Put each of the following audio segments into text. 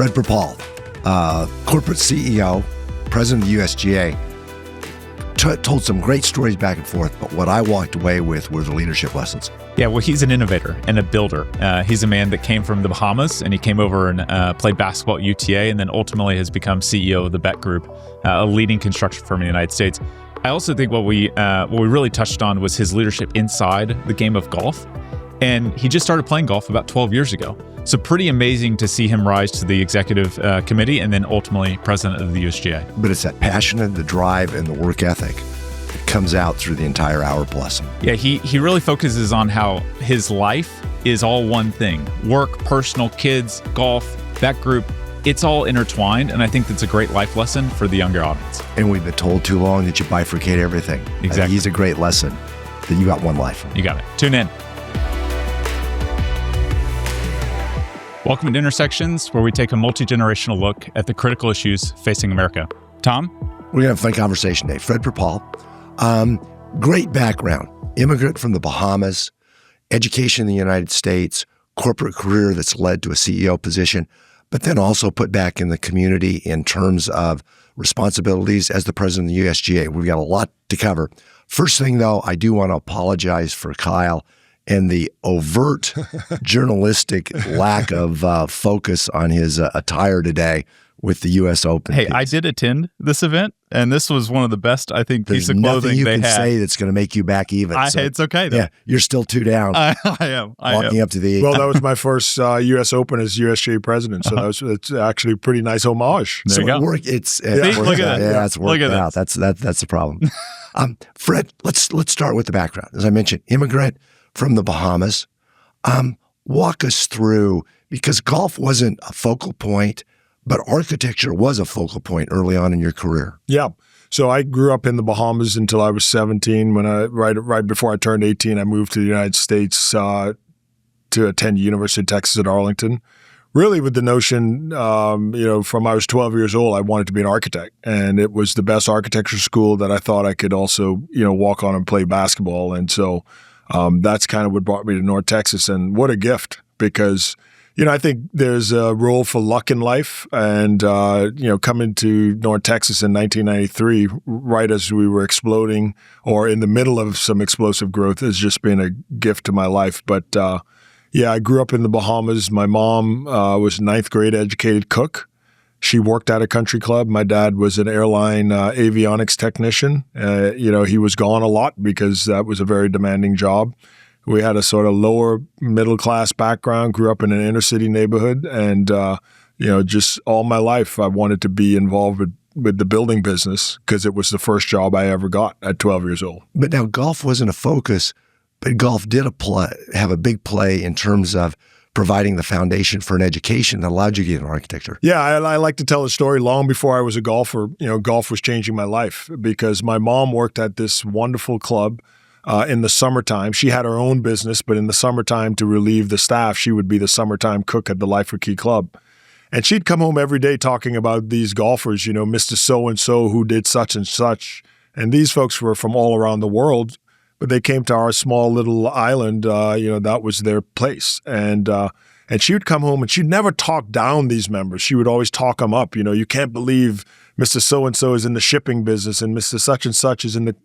Fred Perpall, corporate CEO, president of the USGA, told some great stories back and forth, but what I walked away with were the leadership lessons. Yeah, well, he's an innovator and a builder. He's a man that came from the Bahamas, and he came over and played basketball at UTA, and then ultimately has become CEO of the Beck Group, a leading construction firm in the United States. I also think what we really touched on was his leadership inside the game of golf, and he just started playing golf about 12 years ago. So pretty amazing to see him rise to the executive committee and then ultimately president of the USGA. But it's that passion and the drive and the work ethic that comes out through the entire hour plus. Yeah, he really focuses on how his life is all one thing. Work, personal, kids, golf, that group, it's all intertwined. And I think that's a great life lesson for the younger audience. And we've been told too long that you bifurcate everything. Exactly. He's a great lesson that you got one life. You got it. Tune in. Welcome to Intersections, where we take a multi-generational look at the critical issues facing America. Tom? We're going to have a fun conversation today. Fred Perpall, great background. Immigrant from the Bahamas, education in the United States, corporate career that's led to a CEO position, but then also put back in the community in terms of responsibilities as the president of the USGA. We've got a lot to cover. First thing, though, I do want to apologize for Kyle and the overt journalistic lack of focus on his attire today with the U.S. Open. Hey, I did attend this event, and this was one of the best, I think, piece of clothing they had. There's nothing you can say that's going to make you back even. It's okay, though. Yeah, you're still 2 down. I am. Walking up to the... Well, that was my first U.S. Open as USGA president, so it's actually a pretty nice homage. There you go. Look at that. Yeah, it's worked out. That's the problem. Fred, let's start with the background. As I mentioned, immigrant from the Bahamas. Walk us through, because golf wasn't a focal point, but architecture was a focal point early on in your career. Yeah. So I grew up in the Bahamas until I was 17. When right before I turned 18, I moved to the United States to attend University of Texas at Arlington. Really with the notion, from I was 12 years old, I wanted to be an architect. And it was the best architecture school that I thought I could also, walk on and play basketball. And so that's kind of what brought me to North Texas. And what a gift, because I think there's a role for luck in life, and coming to North Texas in 1993, right as we were exploding or in the middle of some explosive growth, has just been a gift to my life. But I grew up in the Bahamas. My mom was a 9th grade educated cook. She worked at a country club. My dad was an airline avionics technician. He was gone a lot because that was a very demanding job. We had a sort of lower middle class background, grew up in an inner city neighborhood, and just all my life I wanted to be involved with the building business because it was the first job I ever got at 12 years old. But now golf wasn't a focus, but golf did have a big play in terms of providing the foundation for an education that allowed you to get into architecture. Yeah, I like to tell a story. Long before I was a golfer, golf was changing my life because my mom worked at this wonderful club in the summertime. She had her own business, but in the summertime, to relieve the staff, she would be the summertime cook at the Life of Key Club. And she'd come home every day talking about these golfers, Mr. So-and-so who did such and such. And these folks were from all around the world, but they came to our small little island. That was their place. And she would come home and she'd never talk down these members. She would always talk them up. You can't believe Mr. So-and-so is in the shipping business and Mr. Such and such is in the,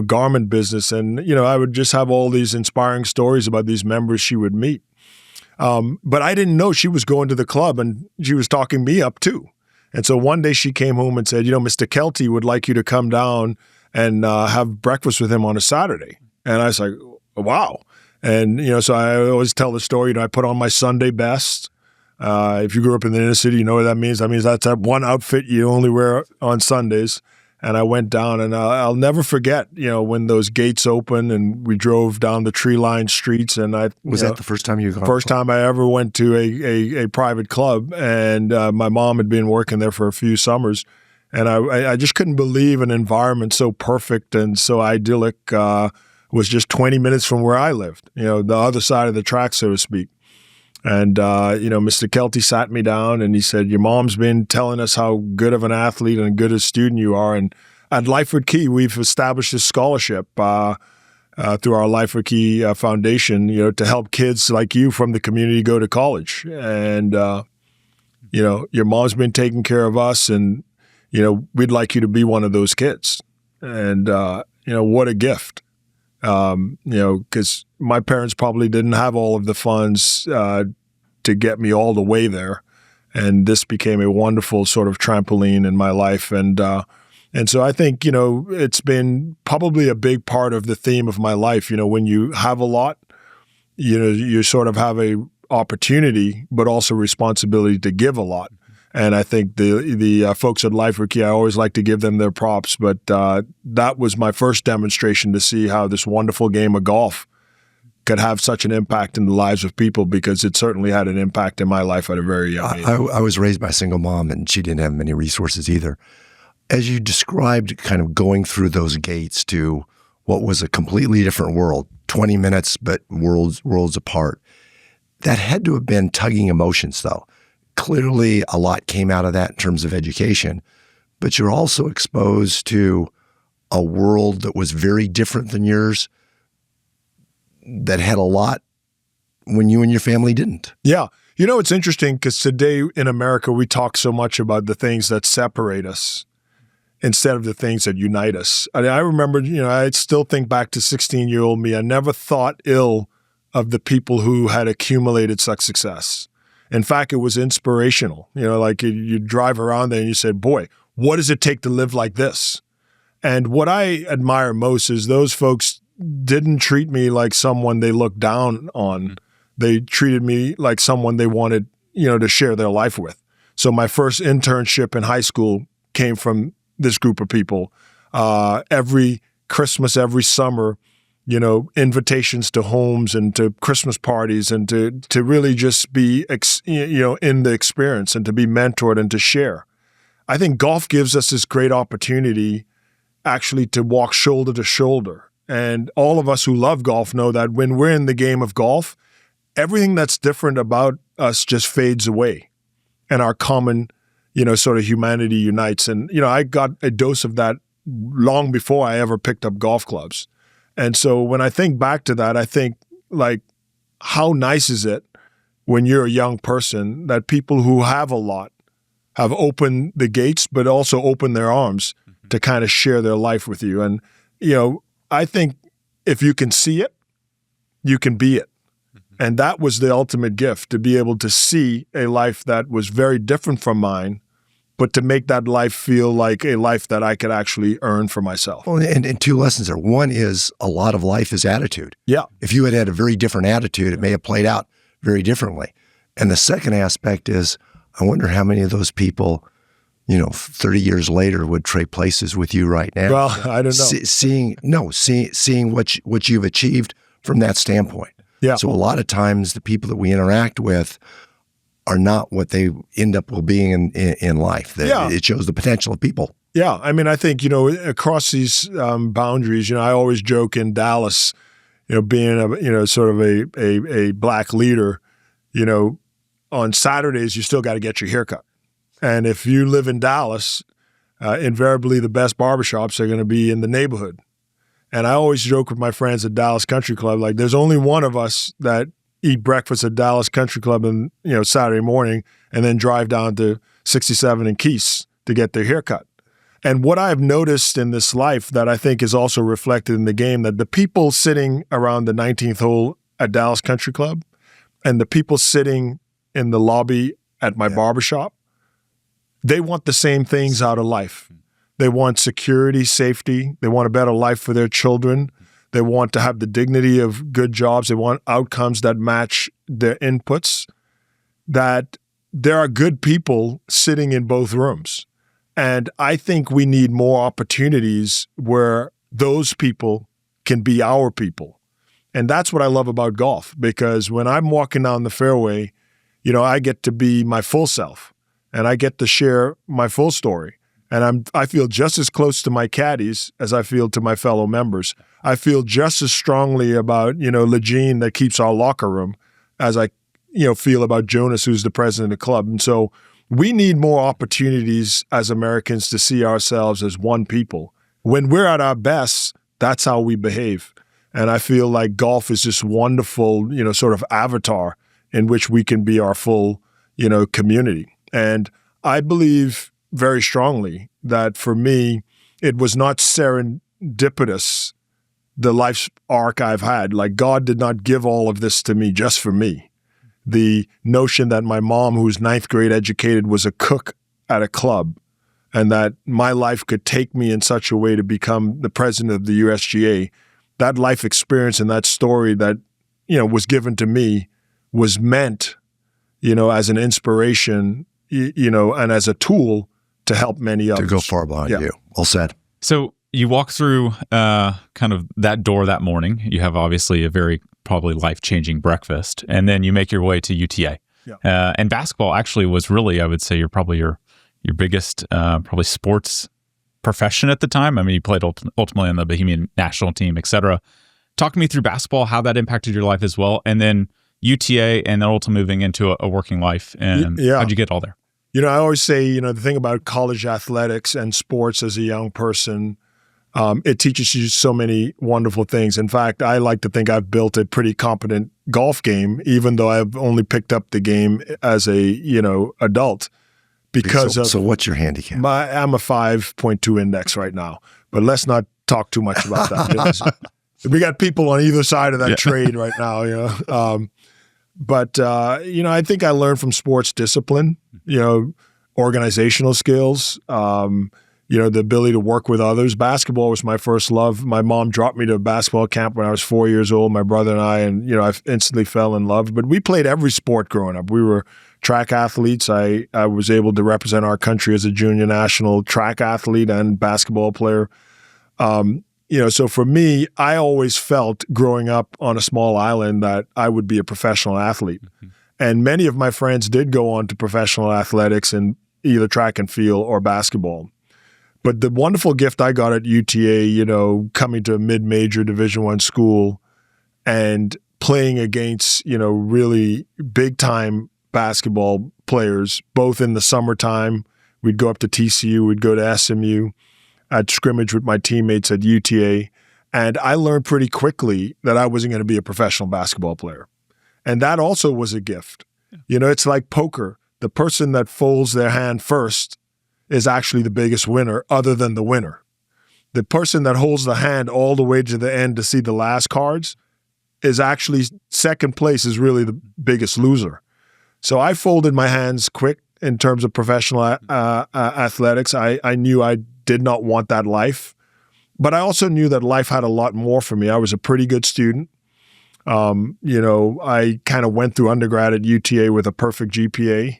garment business. And, I would just have all these inspiring stories about these members she would meet. But I didn't know she was going to the club and she was talking me up too. And so one day she came home and said, Mr. Kelty would like you to come down and have breakfast with him on a Saturday. And I was like, wow. And, so I always tell the story, I put on my Sunday best. If you grew up in the inner city, you know what that means. That means that's that one outfit you only wear on Sundays. And I went down, and I'll never forget, when those gates opened and we drove down the tree-lined streets. And was that the first time you got? First time I ever went to a private club, and my mom had been working there for a few summers, and I just couldn't believe an environment so perfect and so idyllic was just 20 minutes from where I lived. The other side of the track, so to speak. And, Mr. Kelty sat me down and he said, your mom's been telling us how good of an athlete and good a student you are. And at Life with Key, we've established a scholarship through our Life with Key Foundation, to help kids like you from the community go to college. And Your mom's been taking care of us, and, we'd like you to be one of those kids. And, what a gift. Because my parents probably didn't have all of the funds to get me all the way there. And this became a wonderful sort of trampoline in my life. And so I think, it's been probably a big part of the theme of my life. When you have a lot, you sort of have a opportunity, but also responsibility to give a lot. And I think the folks at LifeWiki, I always like to give them their props. But that was my first demonstration to see how this wonderful game of golf could have such an impact in the lives of people, because it certainly had an impact in my life at a very young age. I was raised by a single mom, and she didn't have many resources either. As you described kind of going through those gates to what was a completely different world, 20 minutes, but worlds apart, that had to have been tugging emotions, though. Clearly, a lot came out of that in terms of education, but you're also exposed to a world that was very different than yours, that had a lot when you and your family didn't. Yeah. It's interesting because today in America, we talk so much about the things that separate us instead of the things that unite us. I remember, I still think back to 16-year-old me. I never thought ill of the people who had accumulated such success. In fact, it was inspirational. Like you drive around there and you said, boy, what does it take to live like this? And what I admire most is those folks didn't treat me like someone they looked down on. They treated me like someone they wanted, to share their life with. So my first internship in high school came from this group of people. Every Christmas, every summer, invitations to homes and to Christmas parties, and to really just be, in the experience and to be mentored and to share. I think golf gives us this great opportunity actually to walk shoulder to shoulder. And all of us who love golf know that when we're in the game of golf, everything that's different about us just fades away, and our common, sort of humanity unites. And, I got a dose of that long before I ever picked up golf clubs. And so when I think back to that, I think, like, how nice is it when you're a young person that people who have a lot have opened the gates, but also opened their arms to kind of share their life with you. And, I think if you can see it, you can be it. And that was the ultimate gift, to be able to see a life that was very different from mine, but to make that life feel like a life that I could actually earn for myself. Well, and two lessons there. One is a lot of life is attitude. Yeah. If you had had a very different attitude, it may have played out very differently. And the second aspect is, I wonder how many of those people, 30 years later would trade places with you right now. Well, I don't know. Seeing what you've achieved from that standpoint. Yeah. So a lot of times the people that we interact with are not what they end up being in life. It shows the potential of people. Yeah. I mean, I think, across these boundaries, I always joke in Dallas, being sort of a black leader, on Saturdays, you still got to get your haircut. And if you live in Dallas, invariably the best barbershops are going to be in the neighborhood. And I always joke with my friends at Dallas Country Club, like, there's only one of us that eat breakfast at Dallas Country Club on, Saturday morning, and then drive down to 67 and Keys to get their haircut. And what I've noticed in this life that I think is also reflected in the game, that the people sitting around the 19th hole at Dallas Country Club and the people sitting in the lobby at my barbershop, they want the same things out of life. They want security, safety. They want a better life for their children. They want to have the dignity of good jobs. They want outcomes that match their inputs. That there are good people sitting in both rooms. And I think we need more opportunities where those people can be our people. And that's what I love about golf, because when I'm walking down the fairway, I get to be my full self. And I get to share my full story. And I feel just as close to my caddies as I feel to my fellow members. I feel just as strongly about, Legene that keeps our locker room as I, feel about Jonas, who's the president of the club. And so we need more opportunities as Americans to see ourselves as one people. When we're at our best, that's how we behave. And I feel like golf is this wonderful, sort of avatar in which we can be our full, community. And I believe very strongly that for me, it was not serendipitous, the life arc I've had. Like, God did not give all of this to me just for me. The notion that my mom, who's ninth grade educated, was a cook at a club, and that my life could take me in such a way to become the president of the USGA, that life experience and that story that, was given to me was meant, as an inspiration, and as a tool to help many others. To go far behind you. Well said. So you walk through kind of that door that morning. You have obviously a very probably life-changing breakfast, and then you make your way to UTA. Yeah. And basketball actually was really, I would say, your biggest probably sports profession at the time. I mean, you played ultimately on the Bahamian national team, et cetera. Talk me through basketball, how that impacted your life as well, and then UTA, and then ultimately moving into a working life. And how'd you get all there? I always say, the thing about college athletics and sports as a young person, it teaches you so many wonderful things. In fact, I like to think I've built a pretty competent golf game, even though I've only picked up the game as a, adult. So what's your handicap? I'm a 5.2 index right now, but let's not talk too much about that. We got people on either side of that trade right now, But I think I learned from sports discipline, organizational skills, the ability to work with others. Basketball was my first love. My mom dropped me to a basketball camp when I was 4 years old, my brother and I instantly fell in love. But we played every sport growing up. We were track athletes. I was able to represent our country as a junior national track athlete and basketball player. So for me, I always felt growing up on a small island that I would be a professional athlete. Mm-hmm. And many of my friends did go on to professional athletics in either track and field or basketball. But the wonderful gift I got at UTA, coming to a mid-major Division I school and playing against, really big-time basketball players, both in the summertime. We'd go up to TCU, we'd go to SMU. I'd scrimmage with my teammates at UTA, and I learned pretty quickly that I wasn't going to be a professional basketball player. And that also was a gift. It's like poker. The person that folds their hand first is actually the biggest winner other than the winner. The person that holds the hand all the way to the end to see the last cards is actually second place, is really the biggest loser. So I folded my hands quick in terms of professional athletics. I knew I did not want that life, but I also knew that life had a lot more for me. I was a pretty good student. I kind of went through undergrad at UTA with a perfect GPA,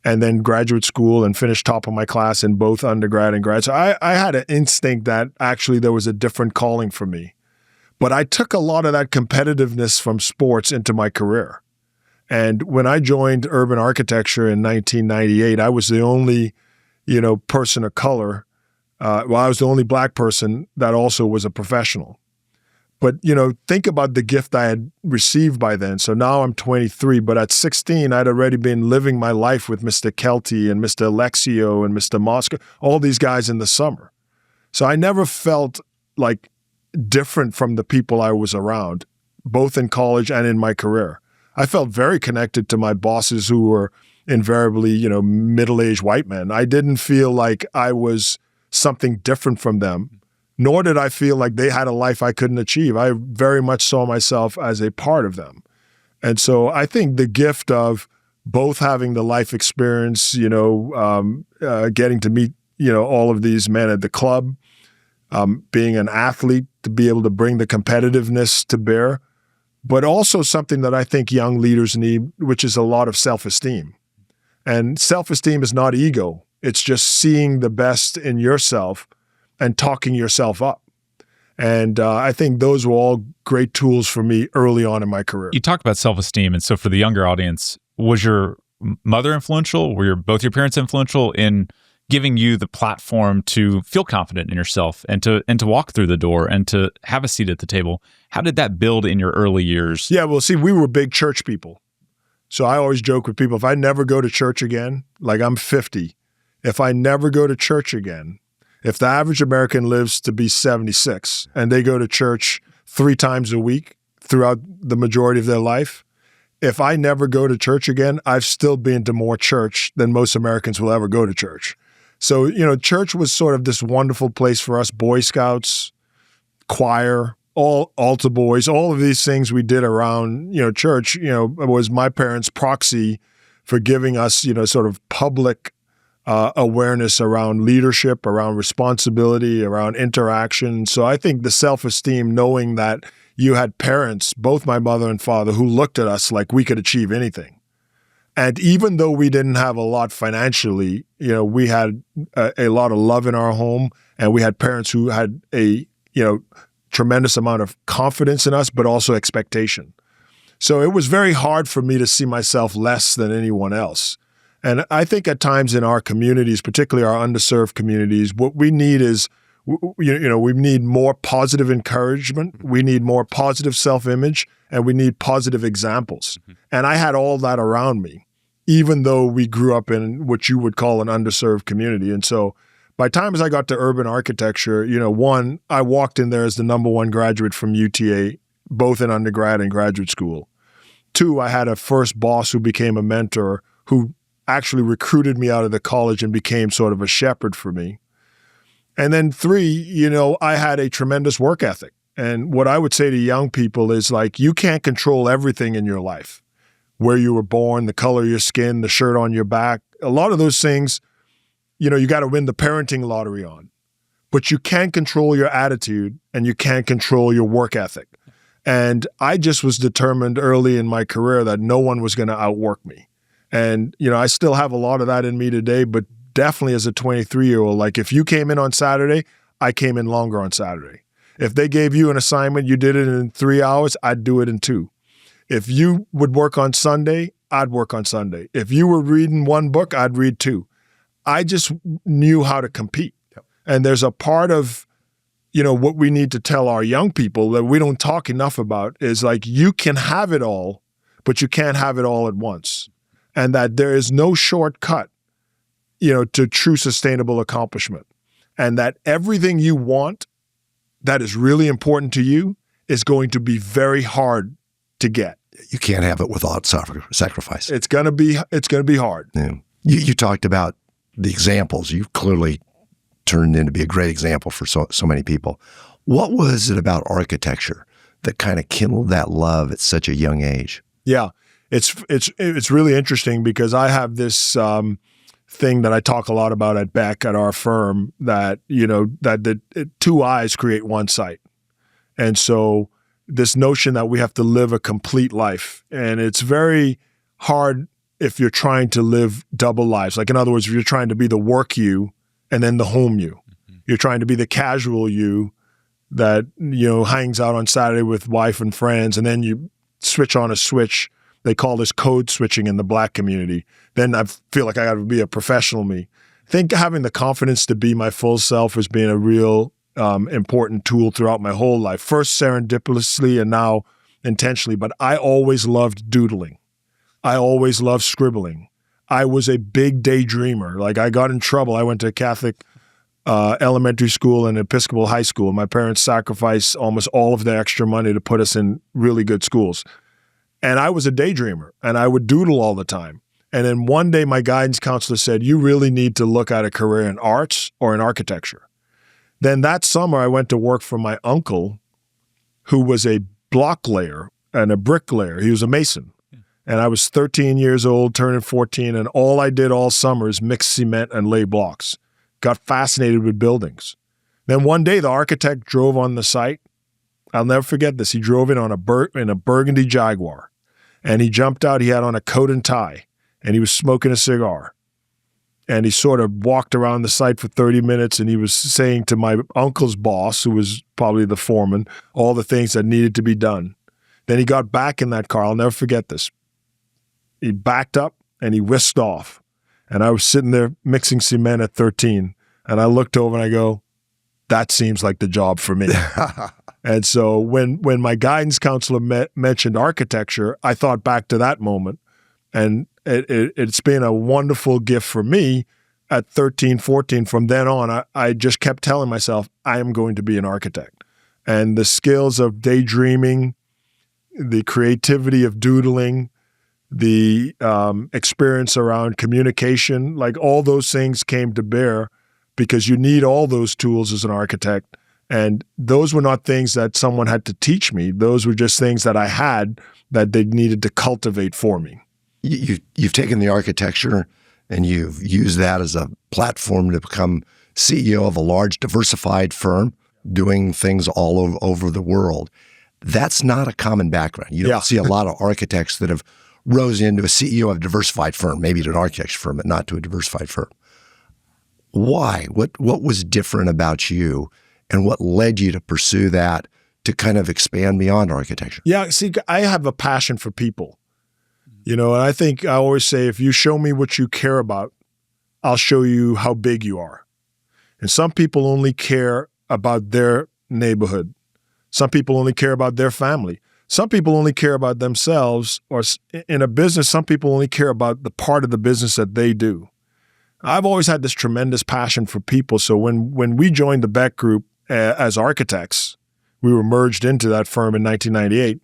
and then graduate school and finished top of my class in both undergrad and grad. So I had an instinct that actually there was a different calling for me. But I took a lot of that competitiveness from sports into my career. And when I joined urban architecture in 1998, I was the only, person of color. I was the only Black person that also was a professional. But, think about the gift I had received by then. So now I'm 23, but at 16, I'd already been living my life with Mr. Kelty and Mr. Alexio and Mr. Mosca, all these guys in the summer. So I never felt like different from the people I was around, both in college and in my career. I felt very connected to my bosses who were invariably, middle-aged white men. I didn't feel like I was something different from them, nor did I feel like they had a life I couldn't achieve. I very much saw myself as a part of them. And so I think the gift of both having the life experience, getting to meet, all of these men at the club, being an athlete, to be able to bring the competitiveness to bear, but also something that I think young leaders need, which is a lot of self-esteem. And self-esteem is not ego. It's just seeing the best in yourself and talking yourself up. And I think those were all great tools for me early on in my career. You talked about self-esteem. And so for the younger audience, was your mother influential? Were both your parents influential in giving you the platform to feel confident in yourself and to walk through the door and to have a seat at the table? How did that build in your early years? Yeah, well, see, we were big church people. So I always joke with people, if I never go to church again, like I'm 50, if I never go to church again, if the average American lives to be 76 and they go to church 3 times a week throughout the majority of their life, if I never go to church again, I've still been to more church than most Americans will ever go to church. So, church was sort of this wonderful place for us, Boy Scouts, choir, all altar boys, all of these things we did around, church, was my parents' proxy for giving us, sort of public awareness around leadership, around responsibility, around interaction. So I think the self-esteem, knowing that you had parents, both my mother and father, who looked at us like we could achieve anything. And even though we didn't have a lot financially, we had a lot of love in our home, and we had parents who had a, tremendous amount of confidence in us, but also expectation. So it was very hard for me to see myself less than anyone else. And I think at times in our communities, particularly our underserved communities, what we need is, we need more positive encouragement. We need more positive self-image, and we need positive examples. Mm-hmm. And I had all that around me, even though we grew up in what you would call an underserved community. And so by the time as I got to urban architecture, one, I walked in there as the number one graduate from UTA, both in undergrad and graduate school. Two, I had a first boss who became a mentor, who actually recruited me out of the college and became sort of a shepherd for me. And then three, I had a tremendous work ethic. And what I would say to young people is like, you can't control everything in your life. Where you were born, the color of your skin, the shirt on your back, a lot of those things, you got to win the parenting lottery on. But you can't control your attitude, and you can't control your work ethic. And I just was determined early in my career that no one was going to outwork me. And, I still have a lot of that in me today, but definitely as a 23-year-old, like if you came in on Saturday, I came in longer on Saturday. If they gave you an assignment, you did it in 3 hours, I'd do it in 2. If you would work on Sunday, I'd work on Sunday. If you were reading one book, I'd read 2. I just knew how to compete. Yep. And there's a part of, what we need to tell our young people that we don't talk enough about is like, you can have it all, but you can't have it all at once. And that there is no shortcut, to true sustainable accomplishment. And that everything you want that is really important to you is going to be very hard to get. You can't have it without sacrifice. It's gonna be hard. Yeah. You talked about the examples. You've clearly turned into be a great example for so many people. What was it about architecture that kind of kindled that love at such a young age? Yeah, it's really interesting because I have this thing that I talk a lot about at Beck at our firm that two eyes create one sight, and so this notion that we have to live a complete life, and it's very hard if you're trying to live double lives. Like in other words, if you're trying to be the work you and then the home you, you're trying to be the casual you that hangs out on Saturday with wife and friends, and then you switch on a switch. They call this code switching in the Black community. Then I feel like I got to be a professional me. I think having the confidence to be my full self has been a real important tool throughout my whole life. First serendipitously and now intentionally, but I always loved doodling. I always loved scribbling. I was a big daydreamer. Like I got in trouble. I went to a Catholic elementary school and Episcopal high school. My parents sacrificed almost all of their extra money to put us in really good schools. And I was a daydreamer, and I would doodle all the time. And then one day my guidance counselor said, you really need to look at a career in arts or in architecture. Then that summer I went to work for my uncle, who was a block layer and a bricklayer. He was a mason. And I was 13 years old, turning 14, and all I did all summer is mix cement and lay blocks. Got fascinated with buildings. Then one day the architect drove on the site. I'll never forget this. He drove in on a burgundy Jaguar, and he jumped out. He had on a coat and tie, and he was smoking a cigar. And he sort of walked around the site for 30 minutes, and he was saying to my uncle's boss, who was probably the foreman, all the things that needed to be done. Then he got back in that car. I'll never forget this. He backed up and he whisked off. And I was sitting there mixing cement at 13. And I looked over and I go, that seems like the job for me. And so when my guidance counselor mentioned architecture, I thought back to that moment. And it's been a wonderful gift for me at 13, 14. From then on, I just kept telling myself, I am going to be an architect. And the skills of daydreaming, the creativity of doodling, the experience around communication, like all those things came to bear because you need all those tools as an architect. And those were not things that someone had to teach me. Those were just things that I had that they needed to cultivate for me. You've taken the architecture and you've used that as a platform to become CEO of a large diversified firm doing things all over the world. That's not a common background. You don't see a lot of architects that have rose into a CEO of a diversified firm, maybe to an architecture firm, but not to a diversified firm. Why? What was different about you, and what led you to pursue that to kind of expand beyond architecture? Yeah, see, I have a passion for people. And I think I always say, if you show me what you care about, I'll show you how big you are. And some people only care about their neighborhood. Some people only care about their family. Some people only care about themselves, or in a business, some people only care about the part of the business that they do. I've always had this tremendous passion for people. So when we joined the Beck Group as architects, we were merged into that firm in 1998.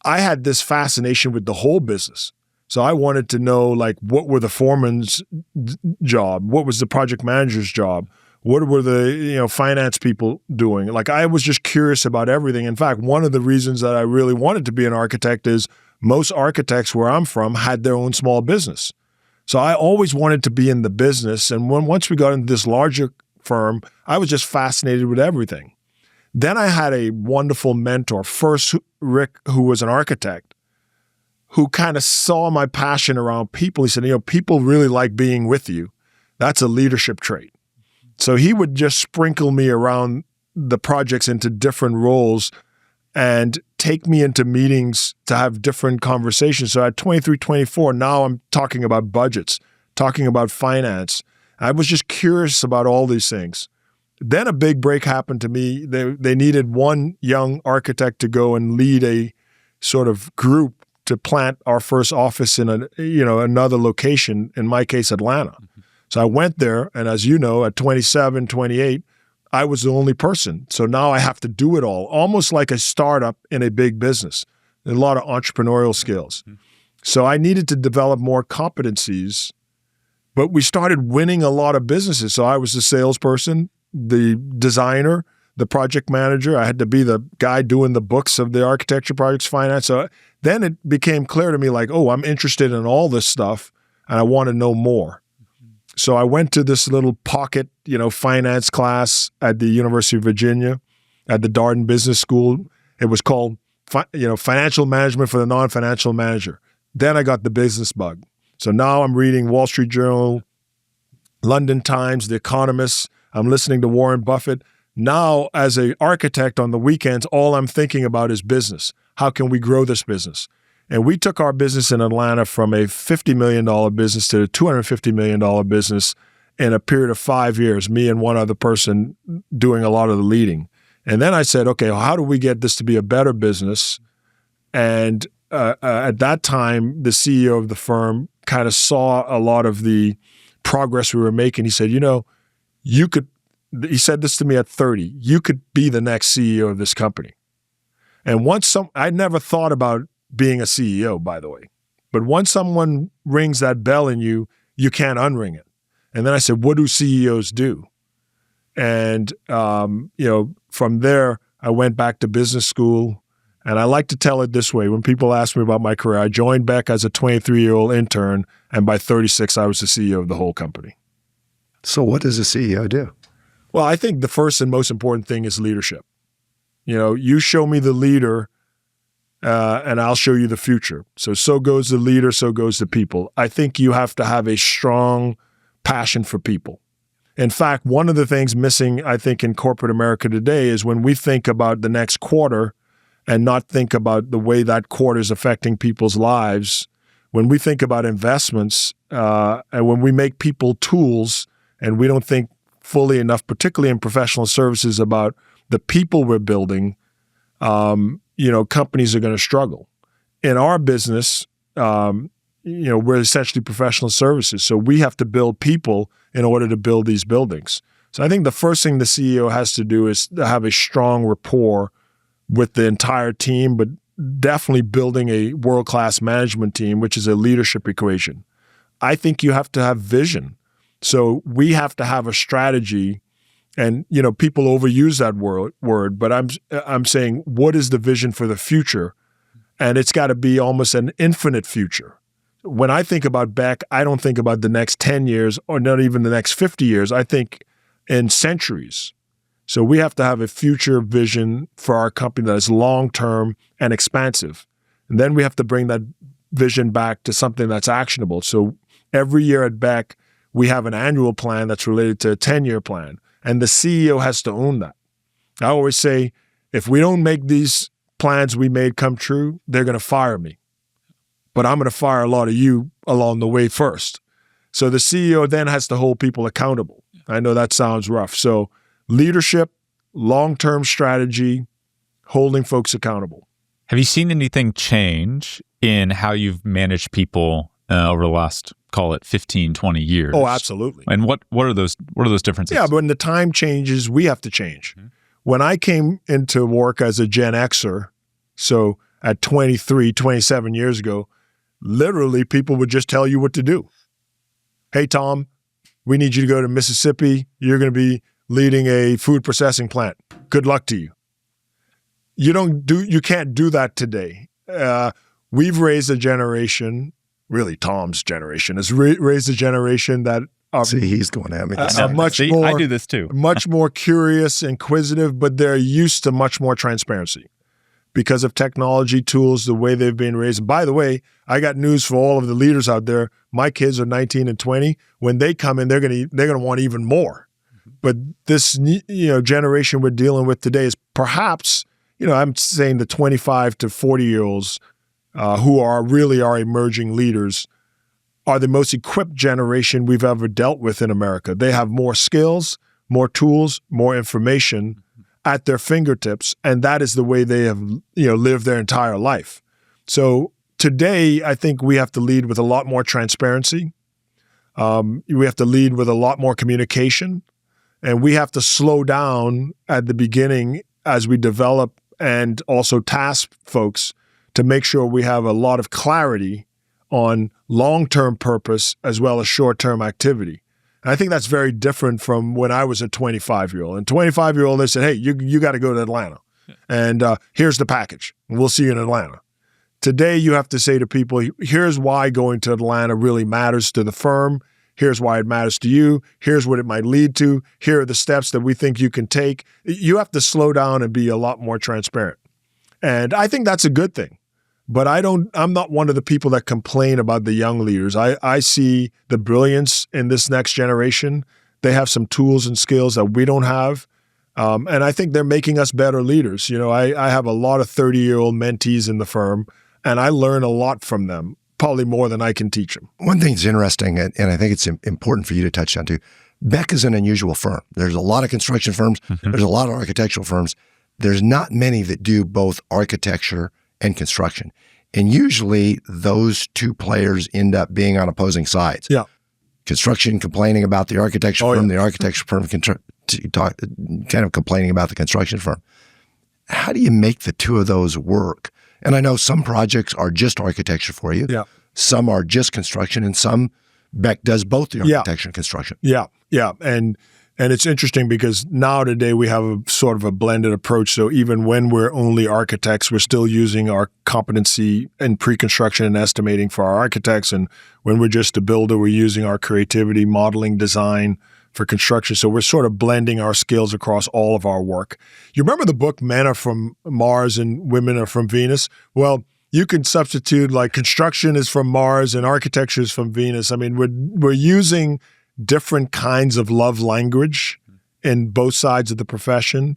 I had this fascination with the whole business. So I wanted to know, like, what were the foreman's job? What was the project manager's job? What were the finance people doing? Like, I was just curious about everything. In fact, one of the reasons that I really wanted to be an architect is most architects where I'm from had their own small business. So I always wanted to be in the business. And once we got into this larger firm, I was just fascinated with everything. Then I had a wonderful mentor, first Rick, who was an architect, who kind of saw my passion around people. He said, people really like being with you. That's a leadership trait. So he would just sprinkle me around the projects into different roles and take me into meetings to have different conversations. So at 23, 24, now I'm talking about budgets, talking about finance. I was just curious about all these things. Then a big break happened to me. They needed one young architect to go and lead a sort of group to plant our first office in another location, in my case, Atlanta. So I went there, and as you know, at 27, 28, I was the only person. So now I have to do it all, almost like a startup in a big business. A lot of entrepreneurial skills. So I needed to develop more competencies, but we started winning a lot of businesses. So I was the salesperson, the designer, the project manager. I had to be the guy doing the books of the architecture projects, finance. So then it became clear to me, like, oh, I'm interested in all this stuff, and I want to know more. So I went to this little pocket, finance class at the University of Virginia, at the Darden Business School. It was called, Financial Management for the Non-Financial Manager. Then I got the business bug. So now I'm reading Wall Street Journal, London Times, The Economist. I'm listening to Warren Buffett. Now, as an architect on the weekends, all I'm thinking about is business. How can we grow this business? And we took our business in Atlanta from a $50 million business to a $250 million business in a period of 5 years, me and one other person doing a lot of the leading. And then I said, okay, well, how do we get this to be a better business? And at that time, the CEO of the firm kind of saw a lot of the progress we were making. He said, he said this to me at 30, you could be the next CEO of this company. And I never thought about being a CEO, by the way. But once someone rings that bell in you, you can't unring it. And then I said, what do CEOs do? And, from there, I went back to business school. And I like to tell it this way. When people ask me about my career, I joined Beck as a 23-year-old intern. And by 36, I was the CEO of the whole company. So what does a CEO do? Well, I think the first and most important thing is leadership. You show me the leader, and I'll show you the future. So goes the leader, so goes the people. I think you have to have a strong passion for people. In fact, one of the things missing, I think, in corporate America today is when we think about the next quarter and not think about the way that quarter is affecting people's lives, when we think about investments and when we make people tools and we don't think fully enough, particularly in professional services, about the people we're building, companies are going to struggle. In our business, we're essentially professional services. So we have to build people in order to build these buildings. So I think the first thing the CEO has to do is to have a strong rapport with the entire team, but definitely building a world-class management team, which is a leadership equation. I think you have to have vision. So we have to have a strategy, and people overuse that word, but I'm saying, what is the vision for the future? And it's got to be almost an infinite future. When I think about Beck, I don't think about the next 10 years or not even the next 50 years. I think in centuries. So we have to have a future vision for our company that is long-term and expansive. And then we have to bring that vision back to something that's actionable. So every year at Beck, we have an annual plan that's related to a 10-year plan. And the CEO has to own that. I always say, if we don't make these plans we made come true, they're going to fire me. But I'm going to fire a lot of you along the way first. So the CEO then has to hold people accountable. I know that sounds rough. So leadership, long-term strategy, holding folks accountable. Have you seen anything change in how you've managed people over the last, call it 15, 20 years? Oh, absolutely. And what are those differences? Yeah, but when the time changes, we have to change. Mm-hmm. When I came into work as a Gen Xer, so at 23, 27 years ago, literally people would just tell you what to do. Hey, Tom, we need you to go to Mississippi. You're going to be leading a food processing plant. Good luck to you. You can't do that today. We've raised a generation, really Tom's generation, has raised a generation that see, he's going at me. More, I do this too. much more curious, inquisitive, but they're used to much more transparency because of technology tools, the way they've been raised. And by the way, I got news for all of the leaders out there. My kids are 19 and 20. When they come in, they're going to want even more. But this generation we're dealing with today is perhaps, I'm saying the 25 to 40-year-olds who are really our emerging leaders are the most equipped generation we've ever dealt with in America. They have more skills, more tools, more information at their fingertips, and that is the way they have lived their entire life. So today, I think we have to lead with a lot more transparency. We have to lead with a lot more communication, and we have to slow down at the beginning as we develop and also task folks to make sure we have a lot of clarity on long-term purpose as well as short-term activity. And I think that's very different from when I was a 25-year-old. And 25-year-old, they said, hey, you got to go to Atlanta. Yeah. And here's the package. We'll see you in Atlanta. Today, you have to say to people, here's why going to Atlanta really matters to the firm. Here's why it matters to you. Here's what it might lead to. Here are the steps that we think you can take. You have to slow down and be a lot more transparent. And I think that's a good thing. But I'm not one of the people that complain about the young leaders. I see the brilliance in this next generation. They have some tools and skills that we don't have. And I think they're making us better leaders. I have a lot of 30-year-old mentees in the firm, and I learn a lot from them, probably more than I can teach them. One thing that's interesting, and I think it's important for you to touch on too, Beck is an unusual firm. There's a lot of construction firms. Mm-hmm. There's a lot of architectural firms. There's not many that do both architecture and construction. And usually those two players end up being on opposing sides. Yeah. Construction complaining about the architecture firm, the architecture firm kind of complaining about the construction firm. How do you make the two of those work? And I know some projects are just architecture for you. Yeah. Some are just construction, and some Beck does both the architecture and construction. Yeah. And it's interesting because now today we have a sort of a blended approach. So even when we're only architects, we're still using our competency in pre-construction and estimating for our architects. And when we're just a builder, we're using our creativity, modeling, design for construction. So we're sort of blending our skills across all of our work. You remember the book Men Are From Mars and Women Are From Venus? Well, you can substitute like construction is from Mars and architecture is from Venus. I mean, we're using different kinds of love language in both sides of the profession.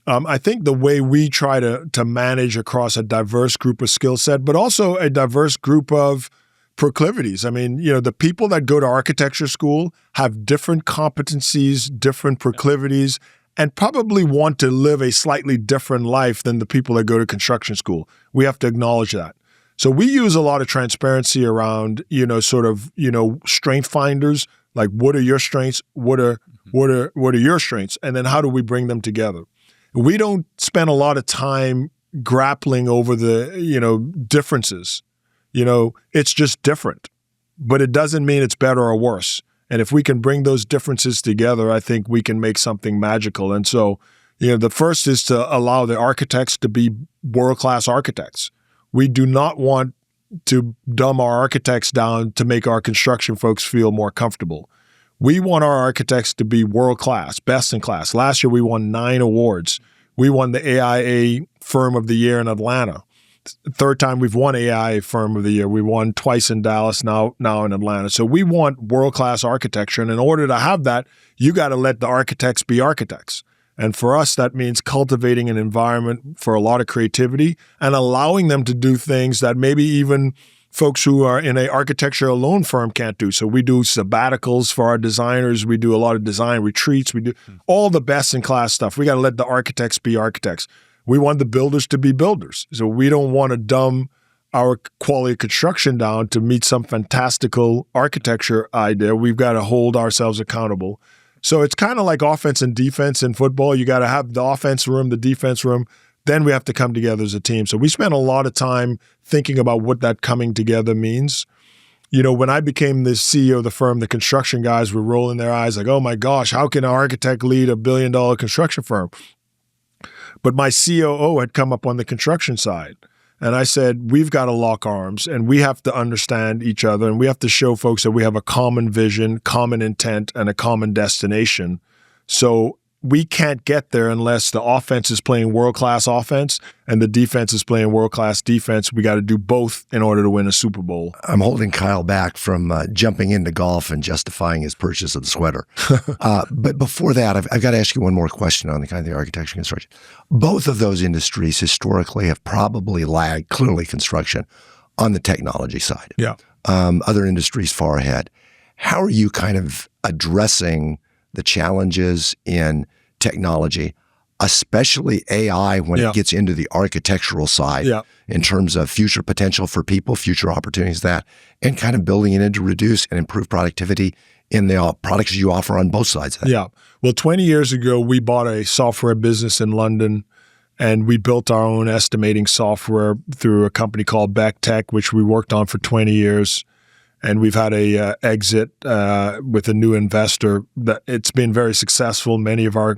I think the way we try to manage across a diverse group of skill set, but also a diverse group of proclivities. I mean, the people that go to architecture school have different competencies, different proclivities, and probably want to live a slightly different life than the people that go to construction school. We have to acknowledge that. So we use a lot of transparency around, strength finders. Like, what are your strengths? What are your strengths? And then how do we bring them together? We don't spend a lot of time, grappling over the, differences. It's just different, but it doesn't mean it's better or worse. And if we can bring those differences together, I think we can make something magical. And so, the first is to allow the architects to be world-class architects. We do not want to dumb our architects down to make our construction folks feel more comfortable. We want our architects to be world-class, best in class. Last year, we won 9 awards. We won the AIA Firm of the Year in Atlanta. Third time we've won AIA Firm of the Year. We won twice in Dallas, now in Atlanta. So we want world-class architecture. And in order to have that, you got to let the architects be architects. And for us, that means cultivating an environment for a lot of creativity and allowing them to do things that maybe even folks who are in an architecture alone firm can't do. So we do sabbaticals for our designers. We do a lot of design retreats. We do all the best-in-class stuff. We got to let the architects be architects. We want the builders to be builders. So we don't want to dumb our quality of construction down to meet some fantastical architecture idea. We've got to hold ourselves accountable. So it's kind of like offense and defense in football. You got to have the offense room, the defense room. Then we have to come together as a team. So we spent a lot of time thinking about what that coming together means. When I became the CEO of the firm, the construction guys were rolling their eyes like, oh my gosh, how can an architect lead $1 billion construction firm? But my COO had come up on the construction side. And I said, we've got to lock arms and we have to understand each other and we have to show folks that we have a common vision, common intent, and a common destination. So we can't get there unless the offense is playing world-class offense and the defense is playing world-class defense. We got to do both in order to win a Super Bowl. I'm holding Kyle back from jumping into golf and justifying his purchase of the sweater. But before that, I've got to ask you one more question on the kind of the architecture and construction. Both of those industries historically have probably lagged, clearly construction, on the technology side. Yeah. Other industries far ahead. How are you kind of addressing the challenges in technology, especially AI when it gets into the architectural side in terms of future potential for people, future opportunities and kind of building it in to reduce and improve productivity in the products you offer on both sides of that? Yeah. Well, 20 years ago, we bought a software business in London and we built our own estimating software through a company called Beck, which we worked on for 20 years. And we've had a exit with a new investor. That it's been very successful. Many of our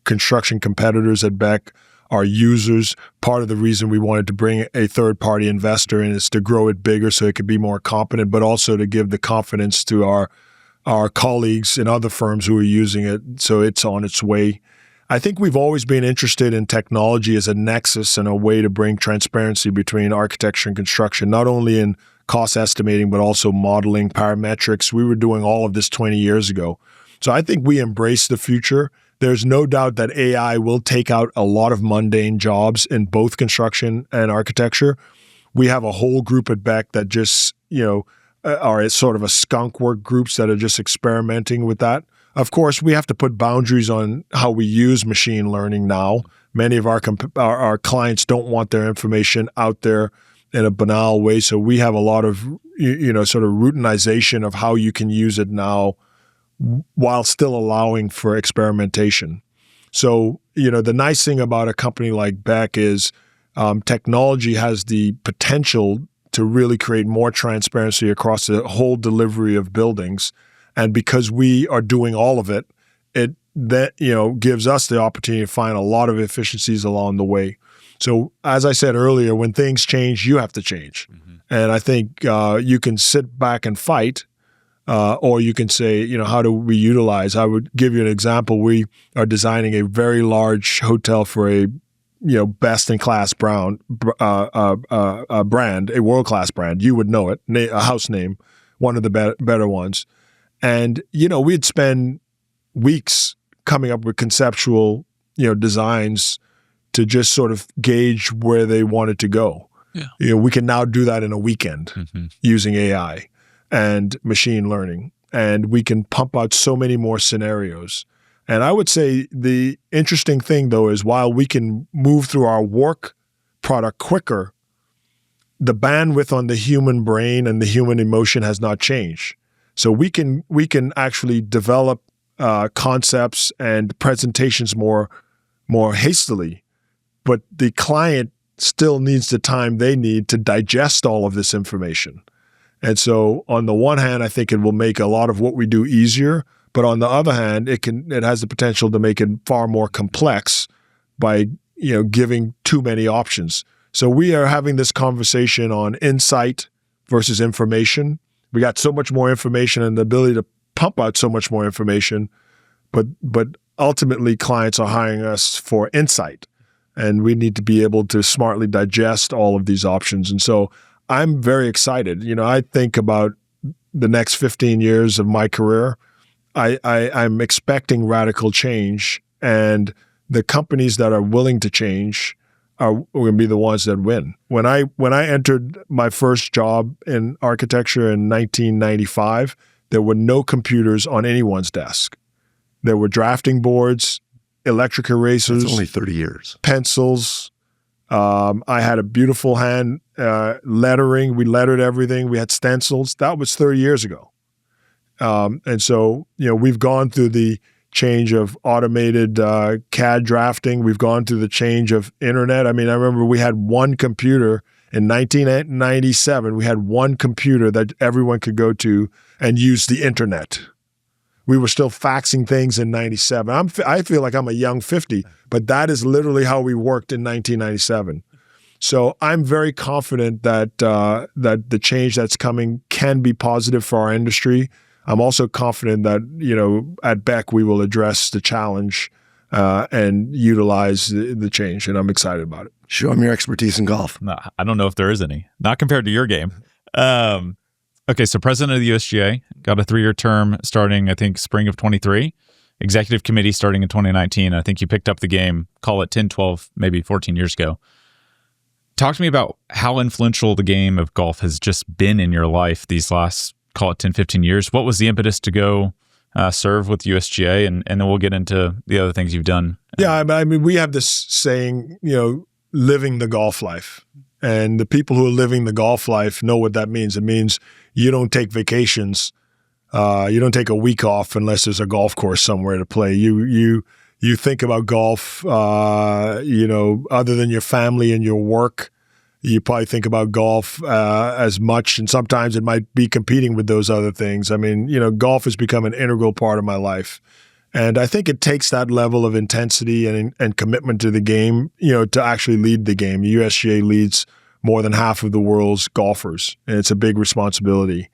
construction competitors at Beck are users. Part of the reason we wanted to bring a third-party investor in is to grow it bigger so it could be more competent, but also to give the confidence to our colleagues in other firms who are using it so it's on its way. I think we've always been interested in technology as a nexus and a way to bring transparency between architecture and construction, not only in cost estimating, but also modeling, parametrics. We were doing all of this 20 years ago. So I think we embrace the future. There's no doubt that AI will take out a lot of mundane jobs in both construction and architecture. We have a whole group at Beck that just, are sort of a skunk work groups that are just experimenting with that. Of course, we have to put boundaries on how we use machine learning now. Many of our clients don't want their information out there in a banal way. So we have a lot of, sort of routinization of how you can use it now while still allowing for experimentation. So, the nice thing about a company like Beck is technology has the potential to really create more transparency across the whole delivery of buildings. And because we are doing all of it, gives us the opportunity to find a lot of efficiencies along the way. So as I said earlier, when things change, you have to change. Mm-hmm. And I think you can sit back and fight, or you can say, how do we utilize? I would give you an example. We are designing a very large hotel for a best-in-class brand, a world-class brand. You would know it, a house name, one of the better ones. And, we'd spend weeks coming up with conceptual, designs to just sort of gauge where they wanted to go. Yeah. We can now do that in a weekend using AI and machine learning. And we can pump out so many more scenarios. And I would say the interesting thing, though, is while we can move through our work product quicker, the bandwidth on the human brain and the human emotion has not changed. So we can actually develop concepts and presentations more hastily but the client still needs the time they need to digest all of this information. And so on the one hand, I think it will make a lot of what we do easier, but on the other hand, it has the potential to make it far more complex by, giving too many options. So we are having this conversation on insight versus information. We got so much more information and the ability to pump out so much more information, but ultimately clients are hiring us for insight, and we need to be able to smartly digest all of these options. And so I'm very excited. I think about the next 15 years of my career. I'm expecting radical change, and the companies that are willing to change are going to be the ones that win. When I entered my first job in architecture in 1995, there were no computers on anyone's desk. There were drafting boards, electric erasers. It's only 30 years. Pencils. I had a beautiful hand lettering. We lettered everything. We had stencils. That was 30 years ago. And so, we've gone through the change of automated CAD drafting. We've gone through the change of internet. I remember we had one computer in 1997. We had one computer that everyone could go to and use the internet. We were still faxing things in 97. I feel like I'm a young 50, but that is literally how we worked in 1997. So I'm very confident that that the change that's coming can be positive for our industry. I'm also confident that, at Beck, we will address the challenge and utilize the change, and I'm excited about it. Show them your expertise in golf. No, I don't know if there is any. Not compared to your game. Okay, so president of the USGA, got a 3-year term starting, I think, spring of 23. Executive committee starting in 2019. I think you picked up the game, call it 10, 12, maybe 14 years ago. Talk to me about how influential the game of golf has just been in your life these last, call it 10, 15 years. What was the impetus to go serve with USGA? And then we'll get into the other things you've done. Yeah, we have this saying, living the golf life. And the people who are living the golf life know what that means. It means you don't take vacations. You don't take a week off unless there's a golf course somewhere to play. You think about golf, other than your family and your work. You probably think about golf as much, and sometimes it might be competing with those other things. Golf has become an integral part of my life. And I think it takes that level of intensity and commitment to the game, to actually lead the game. The USGA leads more than half of the world's golfers, and it's a big responsibility.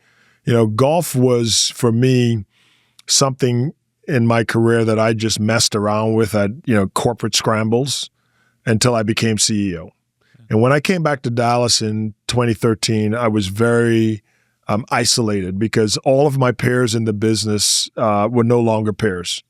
Golf was, for me, something in my career that I just messed around with at, corporate scrambles until I became CEO. And when I came back to Dallas in 2013, I was very isolated because all of my peers in the business were no longer peers.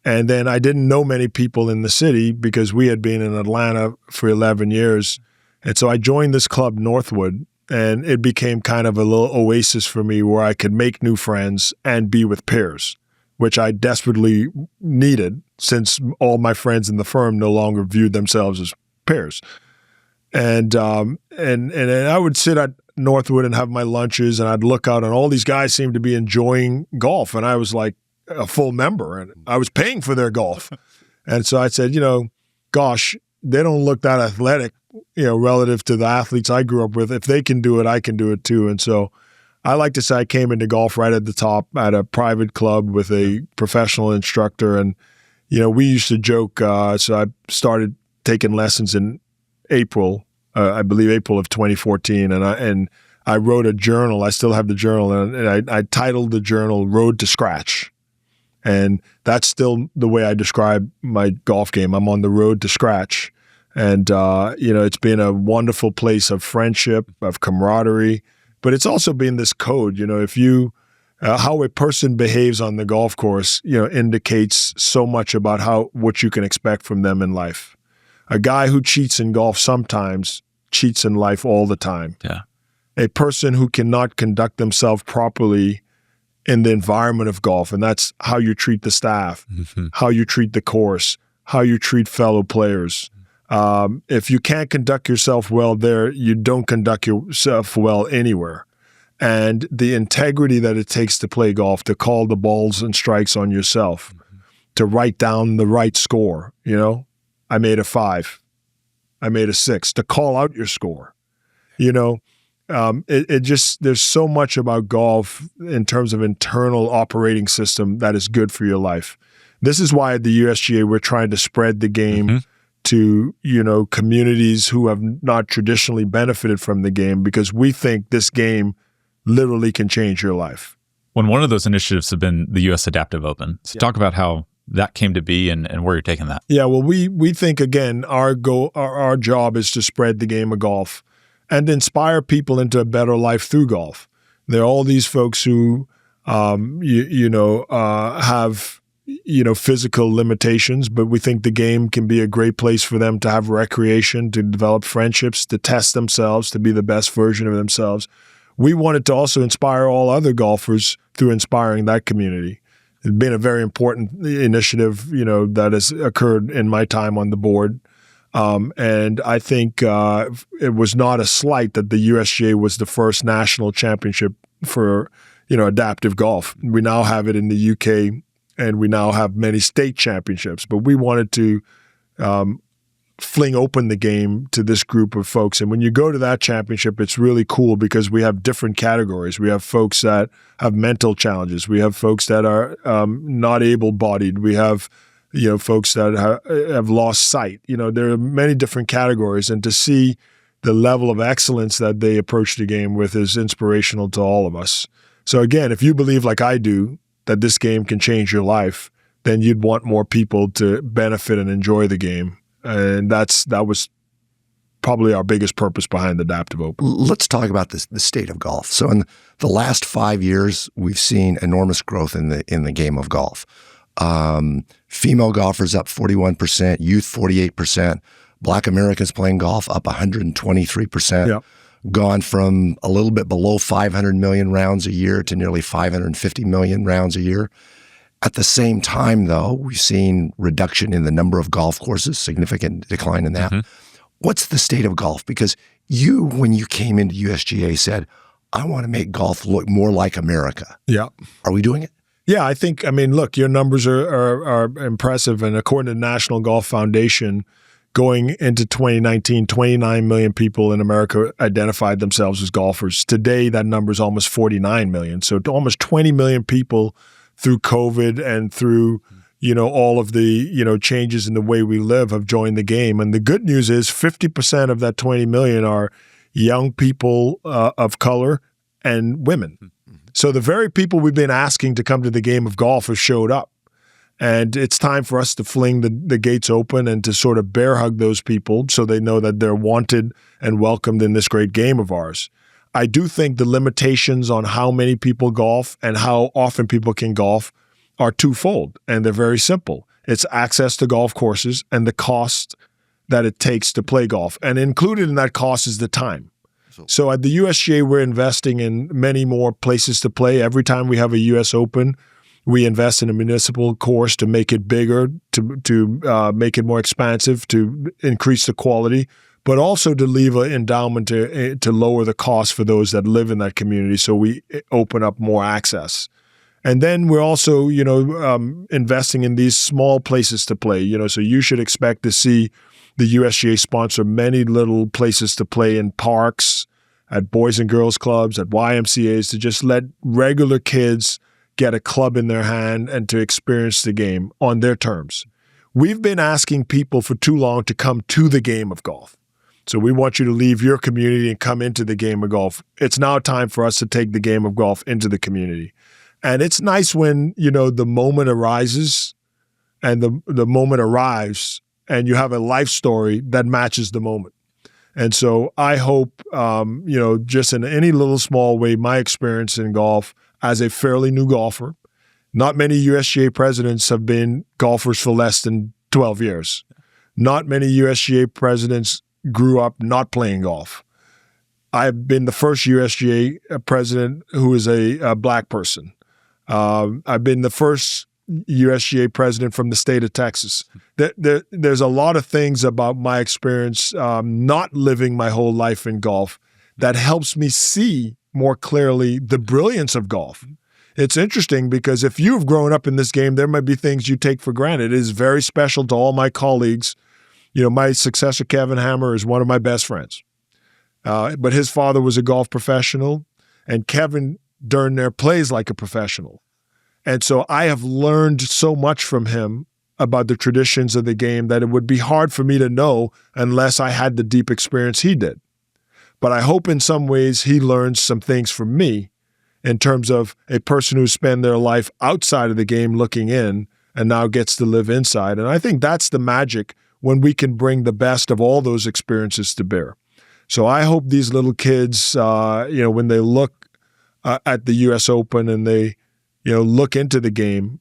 And then I didn't know many people in the city because we had been in Atlanta for 11 years. And so I joined this club, Northwood, and it became kind of a little oasis for me where I could make new friends and be with peers, which I desperately needed since all my friends in the firm no longer viewed themselves as peers. And I would sit at Northwood and have my lunches, and I'd look out, and all these guys seemed to be enjoying golf, and I was like a full member, and I was paying for their golf. And so I said, gosh, they don't look that athletic, relative to the athletes I grew up with. If they can do it, I can do it too. And so I like to say I came into golf right at the top at a private club with a professional instructor, and we used to joke. So I started taking lessons in April, I believe April of 2014, and I wrote a journal. I still have the journal, and I titled the journal "Road to Scratch," and that's still the way I describe my golf game. I'm on the road to scratch, and it's been a wonderful place of friendship, of camaraderie, but it's also been this code. If you how a person behaves on the golf course, indicates so much about what you can expect from them in life. A guy who cheats in golf sometimes cheats in life all the time. Yeah. A person who cannot conduct themselves properly in the environment of golf, and that's how you treat the staff, how you treat the course, how you treat fellow players. If you can't conduct yourself well there, you don't conduct yourself well anywhere. And the integrity that it takes to play golf, to call the balls and strikes on yourself, to write down the right score, I made a 5. I made a 6, to call out your score. You know, it just, there's so much about golf in terms of internal operating system that is good for your life. This is why at the USGA we're trying to spread the game to, you know, communities who have not traditionally benefited from the game, because we think this game literally can change your life. When one of those initiatives have been the U.S. Adaptive Open. So talk about how that came to be and where you're taking that. Yeah, well, we think, again, our job is to spread the game of golf and inspire people into a better life through golf. There are all these folks who, have, physical limitations, but we think the game can be a great place for them to have recreation, to develop friendships, to test themselves, to be the best version of themselves. We wanted to also inspire all other golfers through inspiring that community. It's been a very important initiative, that has occurred in my time on the board. And I think it was not a slight that the USGA was the first national championship for, adaptive golf. We now have it in the UK, and we now have many state championships. But we wanted to fling open the game to this group of folks. And when you go to that championship, it's really cool because we have different categories. We have folks that have mental challenges. We have folks that are not able-bodied. We have folks that have lost sight. There are many different categories, and to see the level of excellence that they approach the game with is inspirational to all of us. So again, if you believe like I do that this game can change your life, then you'd want more people to benefit and enjoy the game. And that was probably our biggest purpose behind the Adaptive Open. Let's talk about the state of golf. So in the last 5 years, we've seen enormous growth in the game of golf. Female golfers up 41%, youth 48%, Black Americans playing golf up 123%. Yep. Gone from a little bit below 500 million rounds a year to nearly 550 million rounds a year. At the same time, though, we've seen reduction in the number of golf courses, significant decline in that. What's the state of golf? Because you, when you came into USGA, said, I want to make golf look more like America. Yeah. Are we doing it? Yeah, look, your numbers are impressive. And according to the National Golf Foundation, going into 2019, 29 million people in America identified themselves as golfers. Today, that number is almost 49 million. So almost 20 million people through COVID and through, all of the, changes in the way we live have joined the game. And the good news is 50% of that 20 million are young people of color and women. So the very people we've been asking to come to the game of golf have showed up. And it's time for us to fling the gates open and to sort of bear hug those people so they know that they're wanted and welcomed in this great game of ours. I do think the limitations on how many people golf and how often people can golf are twofold, and they're very simple. It's access to golf courses and the cost that it takes to play golf. And included in that cost is the time. So at the USGA, we're investing in many more places to play. Every time we have a US Open, we invest in a municipal course to make it bigger, to make it more expansive, to increase the quality, but also to leave an endowment to lower the cost for those that live in that community, so we open up more access. And then we're also, investing in these small places to play, so you should expect to see the USGA sponsor many little places to play in parks, at boys and girls clubs, at YMCAs, to just let regular kids get a club in their hand and to experience the game on their terms. We've been asking people for too long to come to the game of golf. So we want you to leave your community and come into the game of golf. It's now time for us to take the game of golf into the community. And it's nice when, the moment arises and the moment arrives and you have a life story that matches the moment. And so I hope, just in any little small way, my experience in golf as a fairly new golfer, not many USGA presidents have been golfers for less than 12 years. Not many USGA presidents grew up not playing golf. I've been the first USGA president who is a black person. I've been the first USGA president from the state of Texas. There's a lot of things about my experience not living my whole life in golf that helps me see more clearly the brilliance of golf. It's interesting because if you've grown up in this game, there might be things you take for granted. It is very special to all my colleagues my successor, Kevin Hammer, is one of my best friends. But his father was a golf professional, and Kevin during there plays like a professional. And so I have learned so much from him about the traditions of the game that it would be hard for me to know unless I had the deep experience he did. But I hope in some ways he learns some things from me in terms of a person who spent their life outside of the game looking in and now gets to live inside. And I think that's the magic when we can bring the best of all those experiences to bear. So I hope these little kids, when they look at the U.S. Open and they, look into the game,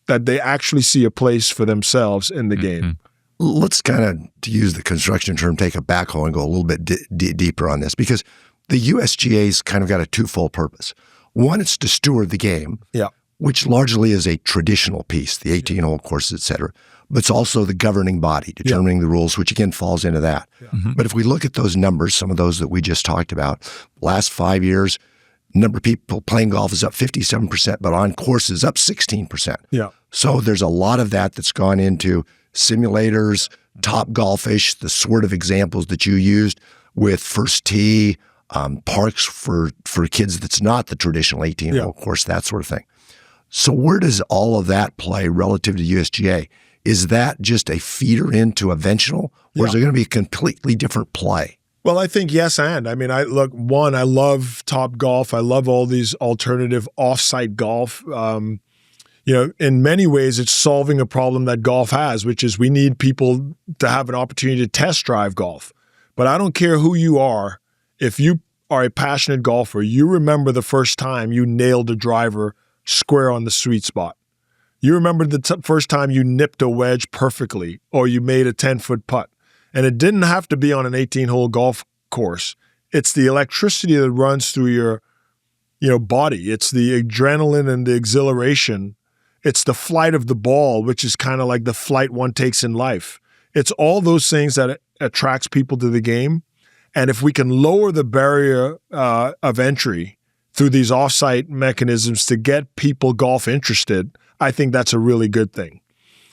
that they actually see a place for themselves in the game. Let's kind of, to use the construction term, take a backhoe and go a little bit deeper on this, because the USGA's kind of got a twofold purpose. One, it's to steward the game, which largely is a traditional piece, the 18-hole courses, et cetera. But it's also the governing body, determining the rules, which again falls into that. But if we look at those numbers, some of those that we just talked about, last 5 years, number of people playing golf is up 57%, but on courses up 16%. So there's a lot of that that's gone into simulators, Topgolfish, the sort of examples that you used with First Tee, parks for kids that's not the traditional 18-hole course, that sort of thing. So where does all of that play relative to USGA? Is that just a feeder into eventual, or is there going to be a completely different play? Well, I think yes and. I mean, I love Topgolf. I love all these alternative off-site golf. In many ways, it's solving a problem that golf has, which is we need people to have an opportunity to test drive golf. But I don't care who you are. If you are a passionate golfer, you remember the first time you nailed a driver square on the sweet spot. You remember the first time you nipped a wedge perfectly or you made a 10-foot putt. And it didn't have to be on an 18-hole golf course. It's the electricity that runs through your body. It's the adrenaline and the exhilaration. It's the flight of the ball, which is kind of like the flight one takes in life. It's all those things that attracts people to the game. And if we can lower the barrier of entry through these off-site mechanisms to get people golf interested, I think that's a really good thing.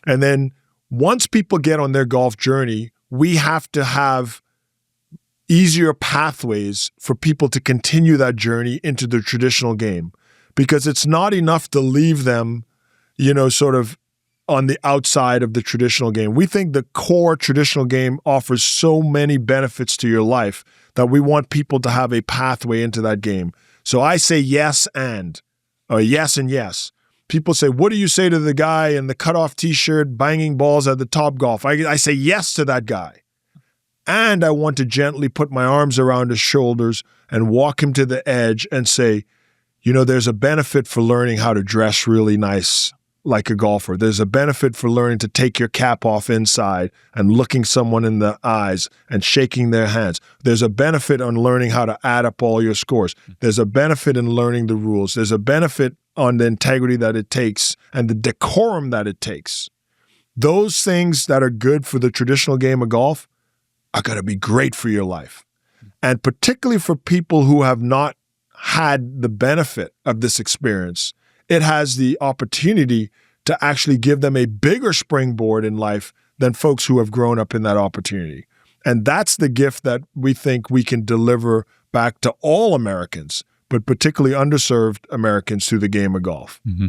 And then once people get on their golf journey, we have to have easier pathways for people to continue that journey into the traditional game, because it's not enough to leave them, sort of on the outside of the traditional game. We think the core traditional game offers so many benefits to your life that we want people to have a pathway into that game. So I say yes and, or yes and yes. People say, what do you say to the guy in the cutoff t-shirt banging balls at the Topgolf? I say yes to that guy. And I want to gently put my arms around his shoulders and walk him to the edge and say, there's a benefit for learning how to dress really nice like a golfer. There's a benefit for learning to take your cap off inside and looking someone in the eyes and shaking their hands. There's a benefit on learning how to add up all your scores. There's a benefit in learning the rules. There's a benefit on the integrity that it takes and the decorum that it takes. Those things that are good for the traditional game of golf are going to be great for your life. And particularly for people who have not had the benefit of this experience, it has the opportunity to actually give them a bigger springboard in life than folks who have grown up in that opportunity. And that's the gift that we think we can deliver back to all Americans, but particularly underserved Americans through the game of golf. Mm-hmm.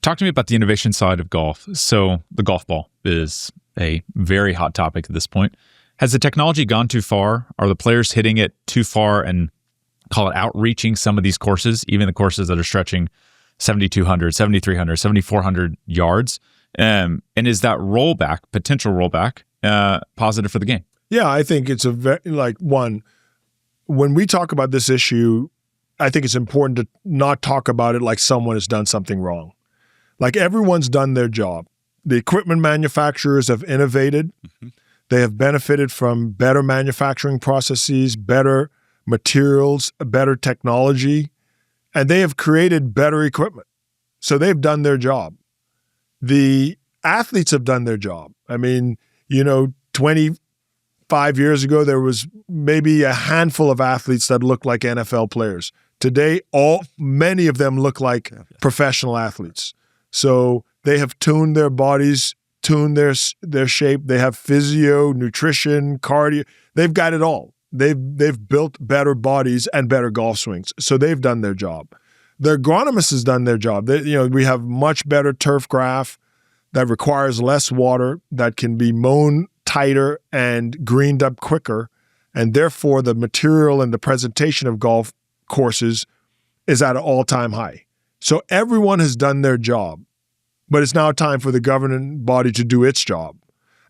Talk to me about the innovation side of golf. So the golf ball is a very hot topic at this point. Has the technology gone too far? Are the players hitting it too far and call it outreaching some of these courses, even the courses that are stretching 7,200, 7,300, 7,400 yards? And is that potential rollback, positive for the game? Yeah, I think it's when we talk about this issue, I think it's important to not talk about it like someone has done something wrong. Like everyone's done their job. The equipment manufacturers have innovated. Mm-hmm. They have benefited from better manufacturing processes, better materials, better technology, and they have created better equipment. So they've done their job. The athletes have done their job. I mean, 25 years ago, there was maybe a handful of athletes that looked like NFL players. Today, many of them look like professional athletes. So they have tuned their bodies tune their shape. They have physio, nutrition, cardio. They've got it all. They've built better bodies and better golf swings. So they've done their job. The agronomist has done their job. We have much better turf graph that requires less water, that can be mown tighter and greened up quicker. And therefore, the material and the presentation of golf courses is at an all-time high. So everyone has done their job, but it's now time for the governing body to do its job.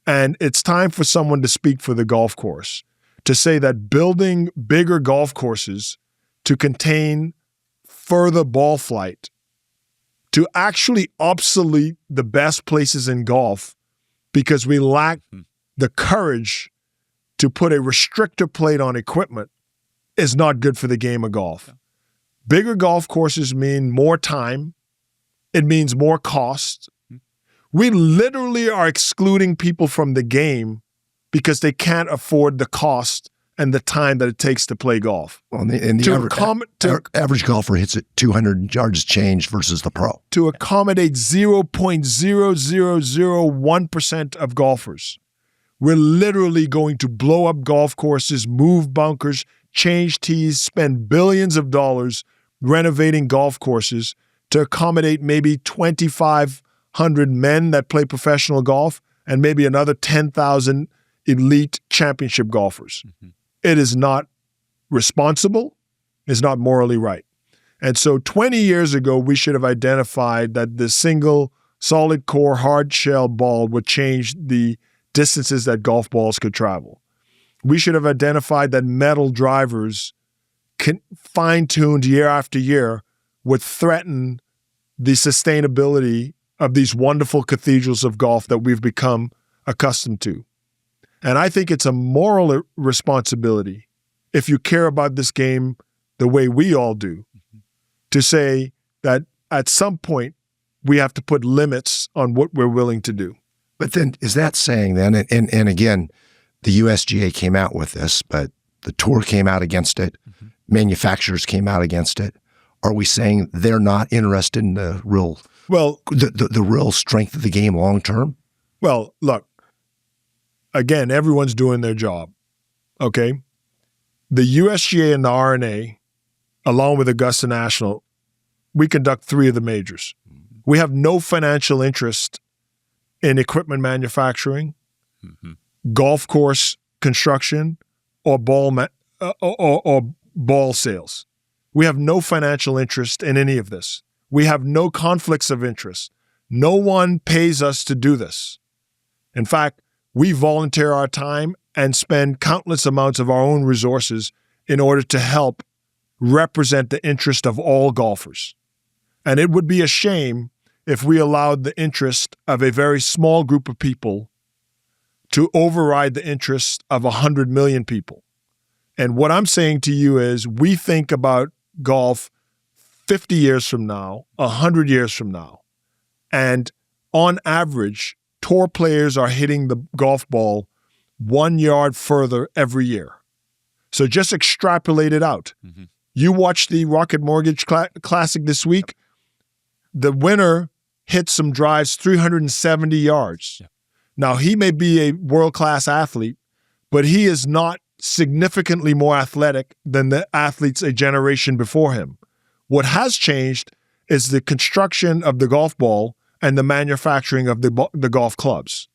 And it's time for someone to speak for the golf course, to say that building bigger golf courses to contain further ball flight, to actually obsolete the best places in golf because we lack the courage to put a restrictor plate on equipment is not good for the game of golf. Yeah. Bigger golf courses mean more time. It means more cost. We literally are excluding people from the game because they can't afford the cost and the time that it takes to play golf. Well, the average golfer hits it 200 yards change versus the pro. To accommodate 0.0001% of golfers. We're literally going to blow up golf courses, move bunkers, change tees, spend billions of dollars renovating golf courses to accommodate maybe 2,500 men that play professional golf and maybe another 10,000 elite championship golfers. Mm-hmm. It is not responsible. It's not morally right. And so 20 years ago, we should have identified that the single solid core hard shell ball would change the distances that golf balls could travel. We should have identified that metal drivers, fine-tuned year after year, would threaten the sustainability of these wonderful cathedrals of golf that we've become accustomed to. And I think it's a moral responsibility, if you care about this game the way we all do, to say that at some point we have to put limits on what we're willing to do. But then is that saying then, and again, the USGA came out with this, but the tour came out against it, manufacturers came out against it. Are we saying they're not interested in the real the real strength of the game long term? Well, look, again, everyone's doing their job, okay? The USGA and the RNA, along with Augusta National, we conduct 3 of the majors. We have no financial interest in equipment manufacturing, golf course construction, or ball sales. We have no financial interest in any of this. We have no conflicts of interest. No one pays us to do this. In fact, we volunteer our time and spend countless amounts of our own resources in order to help represent the interest of all golfers. And it would be a shame if we allowed the interest of a very small group of people to override the interest of 100 million people. And what I'm saying to you is we think about golf 50 years from now, 100 years from now. And on average, tour players are hitting the golf ball 1 yard further every year. So just extrapolate it out. Mm-hmm. You watch the Rocket Mortgage Classic this week, the winner hit some drives 370 yards. Yeah. Now, he may be a world-class athlete, but he is not significantly more athletic than the athletes a generation before him. What has changed is the construction of the golf ball and the manufacturing of the golf clubs.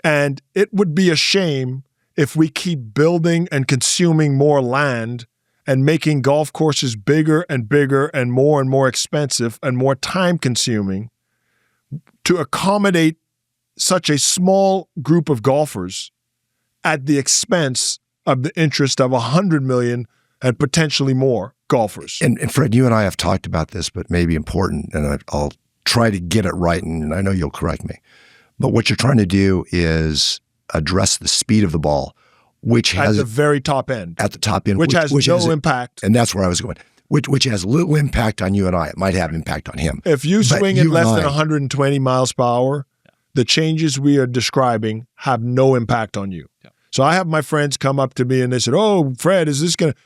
And it would be a shame if we keep building and consuming more land and making golf courses bigger and bigger and more expensive and more time-consuming to accommodate such a small group of golfers at the expense of the interest of 100 million and potentially more golfers. And Fred, you and I have talked about this, but maybe important, and I'll try to get it right, and I know you'll correct me. But what you're trying to do is address the speed of the ball, which has at the very top end. At the top end. Which has no impact. And that's where I was going. Which has little impact on you and I. It might have impact on him. If you swing at less than 120 miles per hour, the changes we are describing have no impact on you. Yeah. So I have my friends come up to me and they said, "Oh, Fred, is this going to..."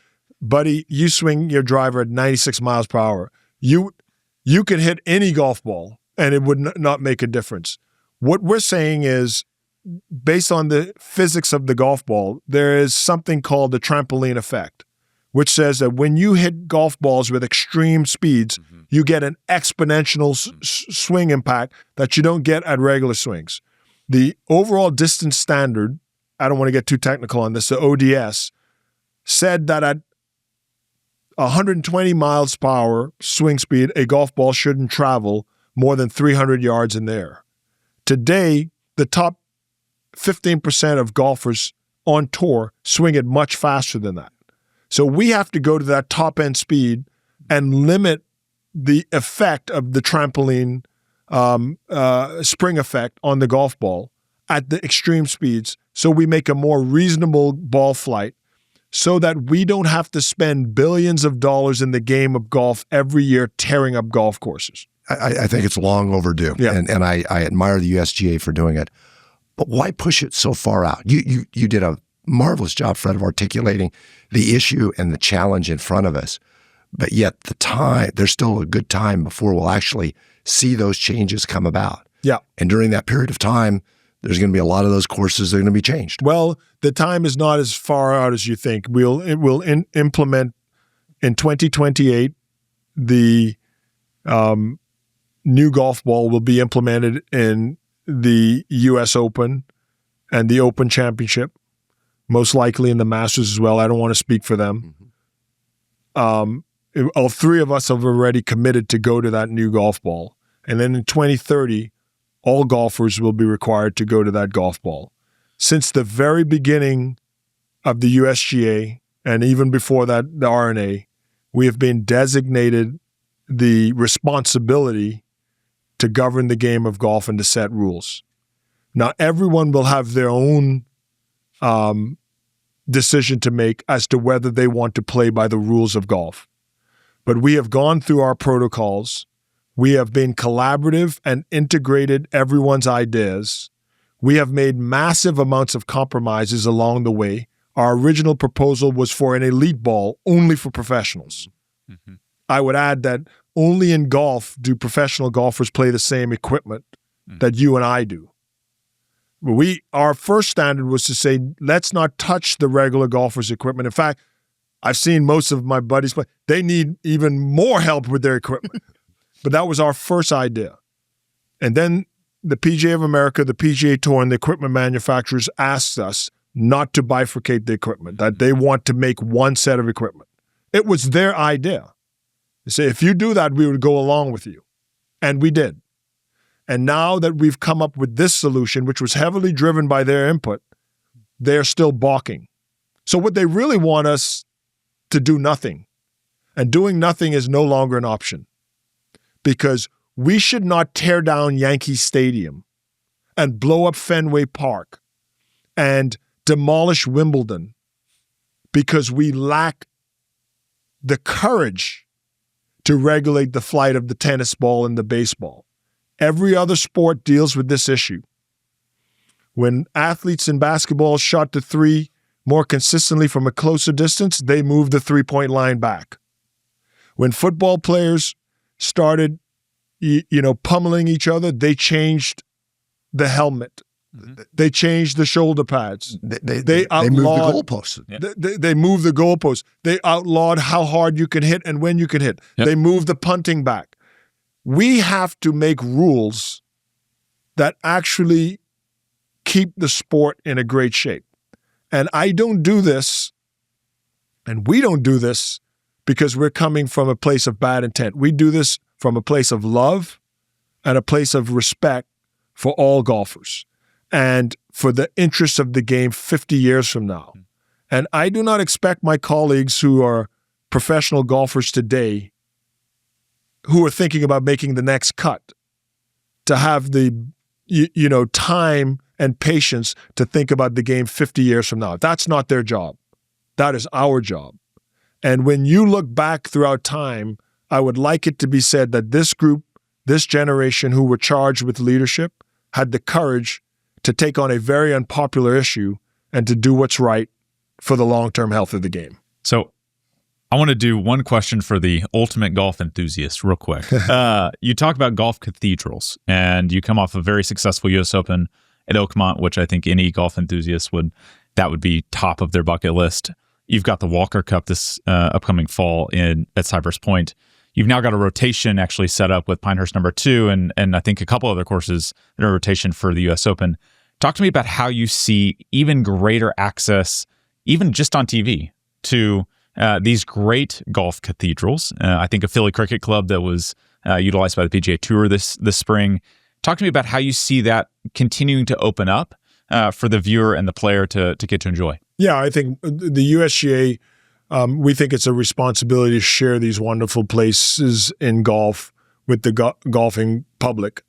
Buddy, you swing your driver at 96 miles per hour. You could hit any golf ball and it would not make a difference. What we're saying is, based on the physics of the golf ball, there is something called the trampoline effect, which says that when you hit golf balls with extreme speeds, you get an exponential swing impact that you don't get at regular swings. The overall distance standard, I don't want to get too technical on this, the ODS, said that at 120 miles per hour swing speed, a golf ball shouldn't travel more than 300 yards in the air. Today, the top 15% of golfers on tour swing it much faster than that. So we have to go to that top end speed and limit the effect of the trampoline spring effect on the golf ball at the extreme speeds, so we make a more reasonable ball flight, so that we don't have to spend billions of dollars in the game of golf every year tearing up golf courses. I think it's long overdue, and I admire the USGA for doing it. But why push it so far out? You did a marvelous job, Fred, of articulating the issue and the challenge in front of us. But yet there's still a good time before we'll actually see those changes come about. Yeah. And during that period of time, there's going to be a lot of those courses that are going to be changed. Well, the time is not as far out as you think. We'll implement in 2028, the new golf ball will be implemented in the U.S. Open and the Open Championship, most likely in the Masters as well. I don't want to speak for them. All three of us have already committed to go to that new golf ball. And then in 2030, all golfers will be required to go to that golf ball. Since the very beginning of the USGA, and even before that, the RNA, we have been designated the responsibility to govern the game of golf and to set rules. Now, everyone will have their own decision to make as to whether they want to play by the rules of golf. But we have gone through our protocols. We have been collaborative and integrated everyone's ideas. We have made massive amounts of compromises along the way. Our original proposal was for an elite ball only for professionals. I would add that only in golf do professional golfers play the same equipment that you and I do. Our first standard was to say, let's not touch the regular golfer's equipment. In fact, I've seen most of my buddies play. They need even more help with their equipment. But that was our first idea. And then the PGA of America, the PGA Tour, and the equipment manufacturers asked us not to bifurcate the equipment, that they want to make one set of equipment. It was their idea. They say, if you do that, we would go along with you. And we did. And now that we've come up with this solution, which was heavily driven by their input, they're still balking. So what they really want us to do nothing. And doing nothing is no longer an option. Because we should not tear down Yankee Stadium and blow up Fenway Park and demolish Wimbledon because we lack the courage to regulate the flight of the tennis ball and the baseball. Every other sport deals with this issue. When athletes in basketball shot the three more consistently from a closer distance, they moved the three-point line back. When football players started, pummeling each other, they changed the helmet. They changed the shoulder pads. They outlawed, moved the goalposts. Yeah. They moved the goalposts. They outlawed how hard you can hit and when you can hit. Yep. They moved the punting back. We have to make rules that actually keep the sport in a great shape. And I don't do this, and we don't do this because we're coming from a place of bad intent. We do this from a place of love and a place of respect for all golfers and for the interests of the game 50 years from now. And I do not expect my colleagues who are professional golfers today who are thinking about making the next cut to have the time and patience to think about the game 50 years from now. That's not their job. That is our job. And when you look back throughout time, I would like it to be said that this group, this generation who were charged with leadership, had the courage to take on a very unpopular issue and to do what's right for the long-term health of the game. So I want to do one question for the ultimate golf enthusiast real quick. You talk about golf cathedrals, and you come off a very successful U.S. Open at Oakmont, which I think any golf enthusiast would be top of their bucket list. You've got the Walker Cup this upcoming fall at Cypress Point. You've now got a rotation actually set up with Pinehurst number 2 and I think a couple other courses in a rotation for the U.S. Open. Talk to me about how you see even greater access, even just on TV, to these great golf cathedrals. I think a Philly Cricket Club that was utilized by the PGA Tour this spring. Talk to me about how you see that continuing to open up for the viewer and the player to get to enjoy. Yeah, I think the USGA, we think it's a responsibility to share these wonderful places in golf with the golfing public.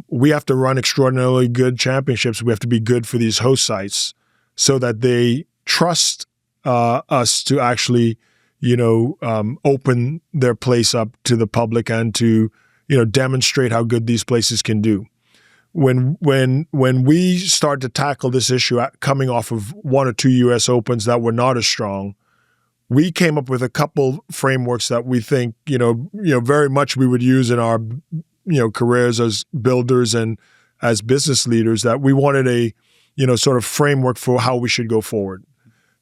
We have to run extraordinarily good championships. We have to be good for these host sites so that they trust us to actually, open their place up to the public and to, demonstrate how good these places can do. When we start to tackle this issue coming off of 1 or 2 U.S. Opens that were not as strong, we came up with a couple frameworks that we think, very much we would use in our, careers as builders and as business leaders, that we wanted a, sort of framework for how we should go forward.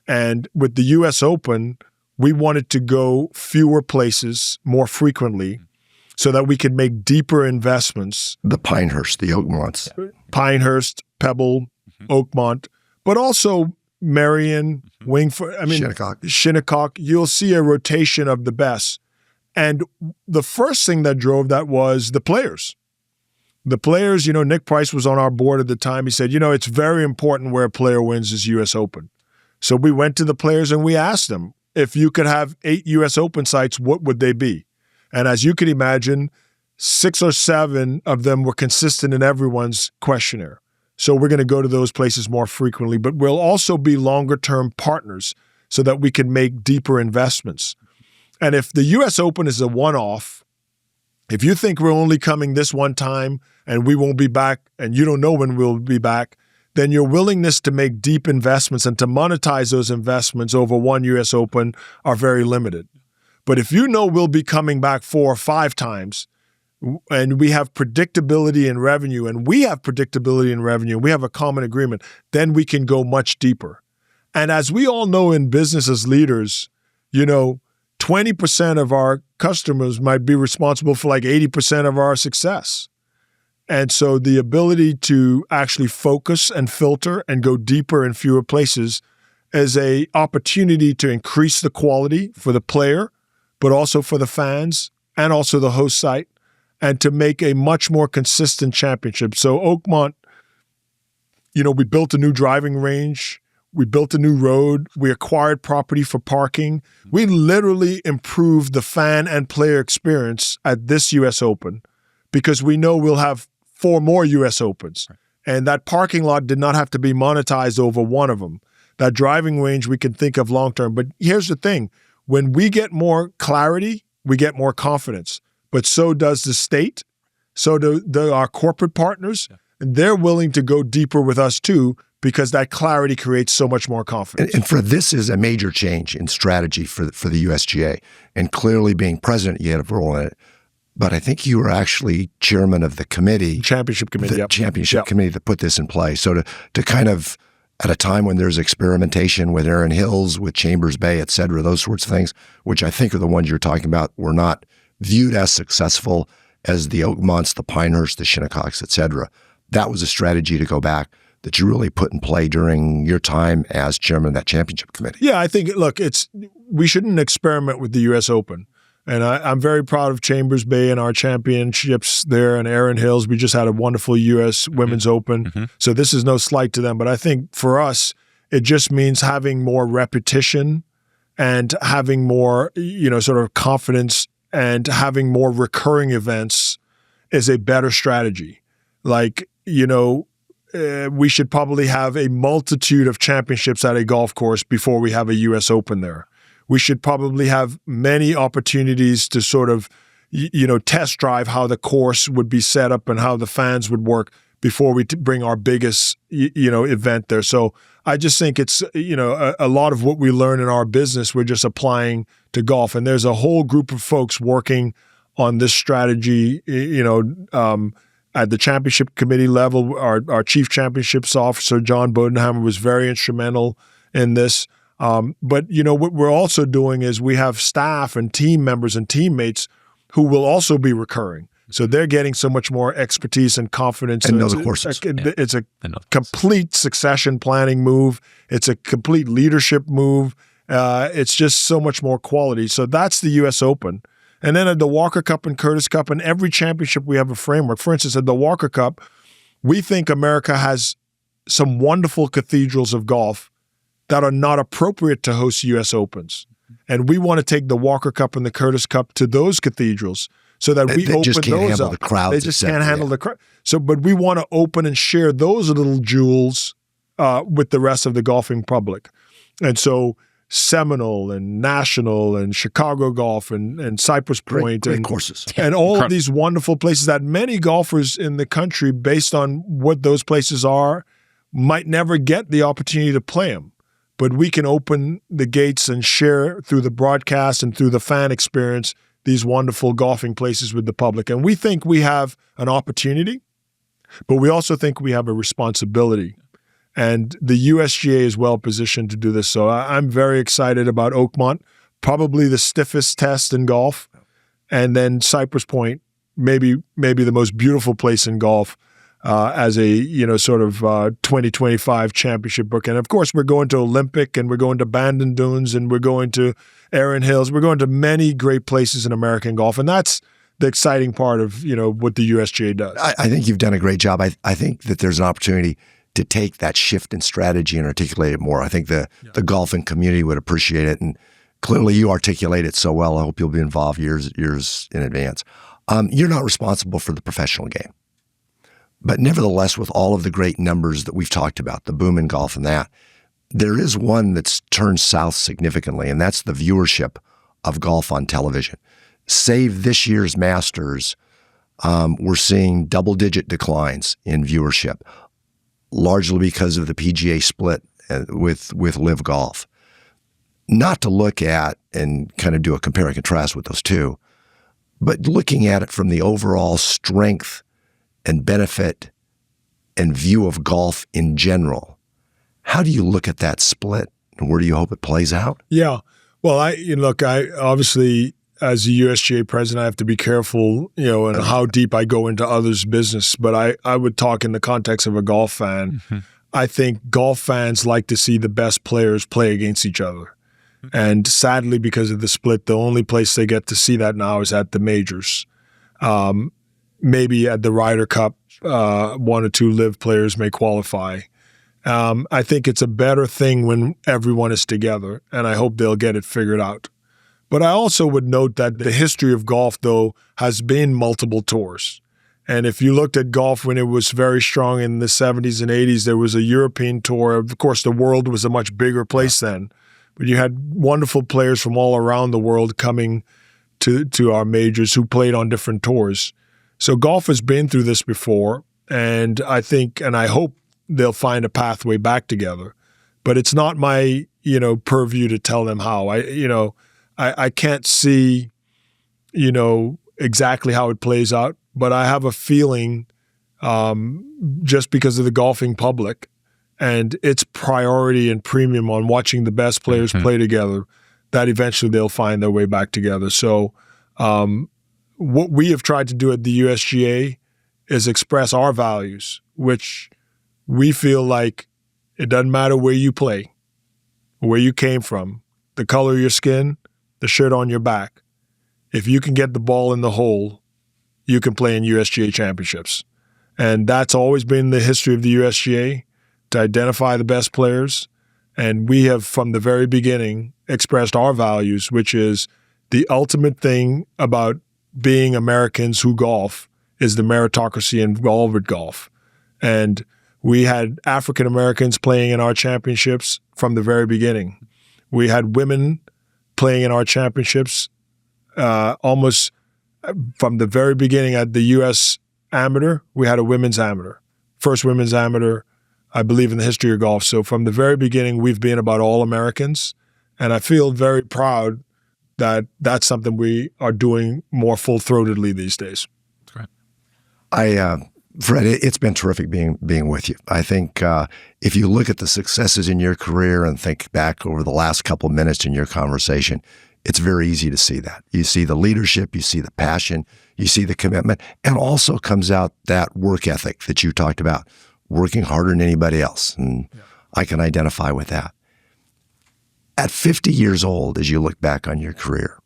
And with the U.S. Open, we wanted to go fewer places more frequently so that we could make deeper investments. The Pinehurst, the Oakmonts. Pinehurst, Pebble, Oakmont, but also Marion, Wingfoot, Shinnecock. You'll see a rotation of the best. And the first thing that drove that was the players. The players, Nick Price was on our board at the time. He said, it's very important where a player wins this U.S. Open. So we went to the players and we asked them, if you could have 8 U.S. Open sites, what would they be? And as you can imagine, 6 or 7 of them were consistent in everyone's questionnaire. So we're going to go to those places more frequently, but we'll also be longer-term partners so that we can make deeper investments. And if the U.S. Open is a one-off, if you think we're only coming this one time and we won't be back and you don't know when we'll be back, then your willingness to make deep investments and to monetize those investments over one U.S. Open are very limited. But if you know we'll be coming back 4 or 5 times and we have predictability in revenue and we have predictability in revenue, we have a common agreement, then we can go much deeper. And as we all know in business as leaders, 20% of our customers might be responsible for like 80% of our success. And so the ability to actually focus and filter and go deeper in fewer places is an opportunity to increase the quality for the player, but also for the fans and also the host site, and to make a much more consistent championship. So Oakmont, we built a new driving range. We built a new road. We acquired property for parking. We literally improved the fan and player experience at this U.S. Open because we know we'll have 4 more U.S. Opens. And that parking lot did not have to be monetized over one of them. That driving range we can think of long-term. But here's the thing. When we get more clarity, we get more confidence. But so does the state. So do our corporate partners. And they're willing to go deeper with us too, because that clarity creates so much more confidence. And for this is a major change in strategy for the USGA. And clearly being president, you had a role in it. But I think you were actually chairman of the committee. Championship committee, the championship committee that put this in place. So to kind of, at a time when there's experimentation with Erin Hills, with Chambers Bay, et cetera, those sorts of things, which I think are the ones you're talking about, were not viewed as successful as the Oakmonts, the Pinehurst, the Shinnecocks, et cetera. That was a strategy to go back that you really put in play during your time as chairman of that championship committee. Yeah, I think, look, we shouldn't experiment with the U.S. Open. And I'm very proud of Chambers Bay and our championships there and Erin Hills. We just had a wonderful U.S. Women's Open. So this is no slight to them. But I think for us, it just means having more repetition and having more, sort of confidence and having more recurring events is a better strategy. Like, we should probably have a multitude of championships at a golf course before we have a U.S. Open there. We should probably have many opportunities to sort of, test drive how the course would be set up and how the fans would work before we bring our biggest, event there. So I just think it's, a lot of what we learn in our business, we're just applying to golf. And there's a whole group of folks working on this strategy, at the championship committee level. Our chief championships officer, John Bodenhammer, was very instrumental in this. But what we're also doing is we have staff and team members and teammates who will also be recurring. So they're getting so much more expertise and confidence. And know the courses. It's a complete succession planning move. It's a complete leadership move. It's just so much more quality. So that's the U.S. Open. And then at the Walker Cup and Curtis Cup and every championship, we have a framework. For instance, at the Walker Cup, we think America has some wonderful cathedrals of golf that are not appropriate to host U.S. Opens. And we want to take the Walker Cup and the Curtis Cup to those cathedrals so that we open just can't those handle up. the crowds, they just can't handle the crowd. So, but we want to open and share those little jewels with the rest of the golfing public. And so Seminole and National and Chicago Golf and Cypress Point great courses. And all of these wonderful places that many golfers in the country, based on what those places are, might never get the opportunity to play them. But we can open the gates and share through the broadcast and through the fan experience these wonderful golfing places with the public. And we think we have an opportunity, but we also think we have a responsibility. And the USGA is well positioned to do this. So I'm very excited about Oakmont, probably the stiffest test in golf. And then Cypress Point, maybe the most beautiful place in golf as a 2025 championship book. And of course, we're going to Olympic and we're going to Bandon Dunes and we're going to Erin Hills. We're going to many great places in American golf. And that's the exciting part of, what the USGA does. I think you've done a great job. I think that there's an opportunity to take that shift in strategy and articulate it more. I think the golfing community would appreciate it. And clearly you articulate it so well. I hope you'll be involved years in advance. You're not responsible for the professional game. But nevertheless, with all of the great numbers that we've talked about, the boom in golf and that, there is one that's turned south significantly, and that's the viewership of golf on television. Save this year's Masters, we're seeing double-digit declines in viewership, largely because of the PGA split with Live Golf. Not to look at and kind of do a compare and contrast with those two, but looking at it from the overall strength and benefit and view of golf in general. How do you look at that split, and where do you hope it plays out? Yeah. Well, I obviously, as a USGA president, I have to be careful, and how deep I go into others' business. But I would talk in the context of a golf fan. Mm-hmm. I think golf fans like to see the best players play against each other. Mm-hmm. And sadly, because of the split, the only place they get to see that now is at the majors. Maybe at the Ryder Cup, one or two Live players may qualify. I think it's a better thing when everyone is together, and I hope they'll get it figured out. But I also would note that the history of golf, though, has been multiple tours. And if you looked at golf when it was very strong in the 70s and 80s, there was a European tour. Of course, the world was a much bigger place then. But you had wonderful players from all around the world coming to our majors who played on different tours. So golf has been through this before, and I think and I hope they'll find a pathway back together. But it's not my, purview to tell them how. I can't see, exactly how it plays out, but I have a feeling just because of the golfing public and its priority and premium on watching the best players play together, that eventually they'll find their way back together. So what we have tried to do at the USGA is express our values, which we feel like it doesn't matter where you play, where you came from, the color of your skin, the shirt on your back. If you can get the ball in the hole, you can play in USGA championships. And that's always been the history of the USGA, to identify the best players. And we have, from the very beginning, expressed our values, which is the ultimate thing about being Americans who golf is the meritocracy involved with golf. And we had African Americans playing in our championships from the very beginning. We had women playing in our championships almost from the very beginning. At the U.S. Amateur, we had a women's amateur. First women's amateur, I believe, in the history of golf. So from the very beginning, we've been about all Americans. And I feel very proud that's something we are doing more full-throatedly these days. Fred, it's been terrific being with you. I think if you look at the successes in your career and think back over the last couple of minutes in your conversation, it's very easy to see that. You see the leadership, you see the passion, you see the commitment, and also comes out that work ethic that you talked about, working harder than anybody else. And I can identify with that. At 50 years old, as you look back on your career,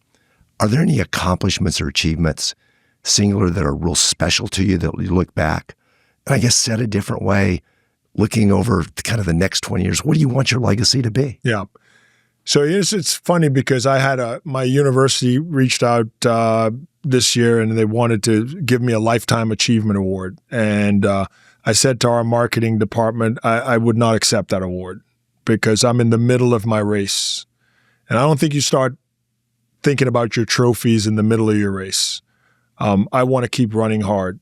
are there any accomplishments or achievements singular that are real special to you that you look back? And I guess said a different way, looking over kind of the next 20 years, what do you want your legacy to be? Yeah. So it's funny because I had my university reached out this year and they wanted to give me a Lifetime Achievement Award. And I said to our marketing department, I would not accept that award because I'm in the middle of my race. And I don't think you start thinking about your trophies in the middle of your race. I want to keep running hard.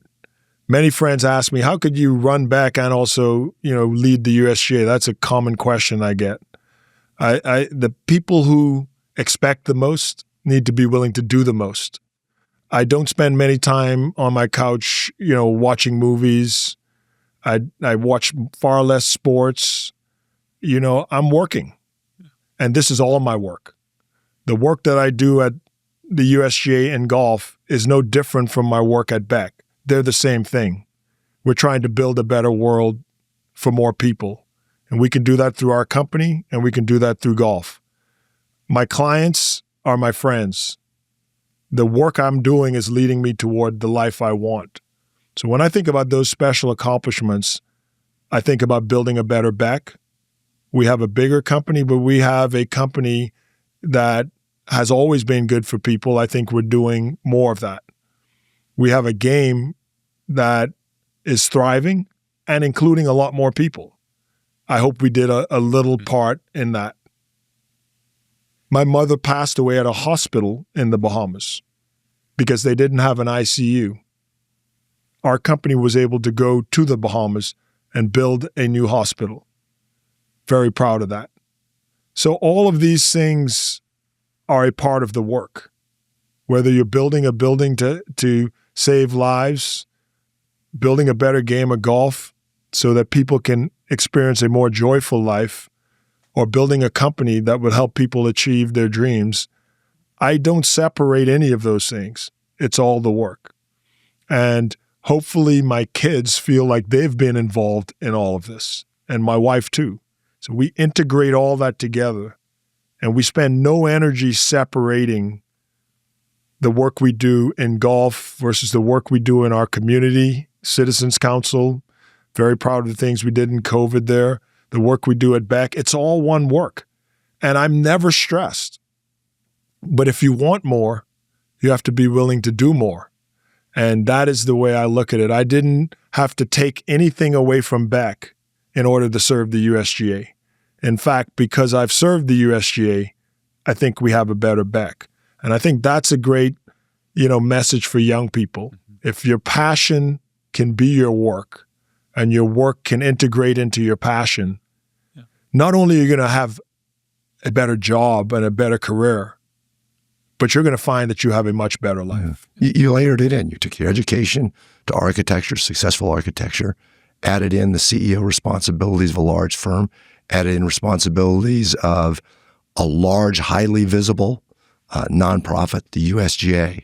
Many friends ask me, how could you run back and also, lead the USGA? That's a common question I get. The people who expect the most need to be willing to do the most. I don't spend many time on my couch, watching movies. I watch far less sports. I'm working. And this is all my work. The work that I do at the USGA in golf is no different from my work at Beck. They're the same thing. We're trying to build a better world for more people. And we can do that through our company, and we can do that through golf. My clients are my friends. The work I'm doing is leading me toward the life I want. So when I think about those special accomplishments, I think about building a better Beck. We have a bigger company, but we have a company that has always been good for people. I think we're doing more of that. We have a game that is thriving and including a lot more people. I hope we did a little part in that. My mother passed away at a hospital in the Bahamas because they didn't have an ICU. Our company was able to go to the Bahamas and build a new hospital. Very proud of that. So all of these things are a part of the work. Whether you're building a building to save lives, building a better game of golf so that people can experience a more joyful life, or building a company that would help people achieve their dreams, I don't separate any of those things. It's all the work. And hopefully my kids feel like they've been involved in all of this, and my wife too. So we integrate all that together, and we spend no energy separating the work we do in golf versus the work we do in our community, Citizens Council. Very proud of the things we did in COVID there. The work we do at Beck, it's all one work. And I'm never stressed. But if you want more, you have to be willing to do more. And that is the way I look at it. I didn't have to take anything away from Beck in order to serve the USGA. In fact, because I've served the USGA, I think we have a better Beck. And I think that's a great, message for young people. If your passion can be your work and your work can integrate into your passion, not only are you going to have a better job and a better career, but you're going to find that you have a much better life. You layered it in. You took your education to architecture, successful architecture, added in the CEO responsibilities of a large firm, added in responsibilities of a large, highly visible nonprofit, the USGA.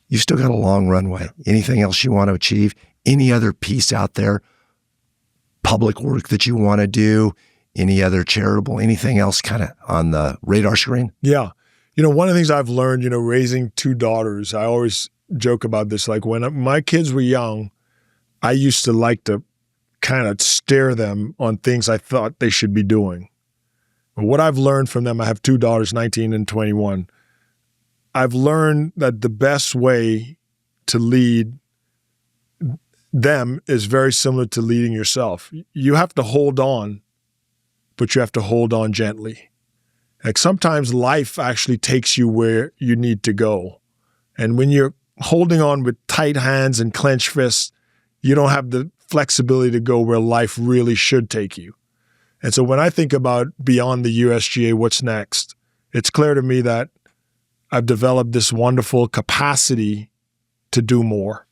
You've still got a long runway. Anything else you want to achieve? Any other piece out there? Public work that you want to do? Any other charitable? Anything else kind of on the radar screen? Yeah. One of the things I've learned, raising two daughters, I always joke about this. Like when my kids were young, I used to like to kind of stare them on things I thought they should be doing. But what I've learned from them, I have two daughters, 19 and 21. I've learned that the best way to lead them is very similar to leading yourself. You have to hold on, but you have to hold on gently. Like sometimes life actually takes you where you need to go. And when you're holding on with tight hands and clenched fists, you don't have the flexibility to go where life really should take you. And so when I think about beyond the USGA, what's next, it's clear to me that I've developed this wonderful capacity to do more.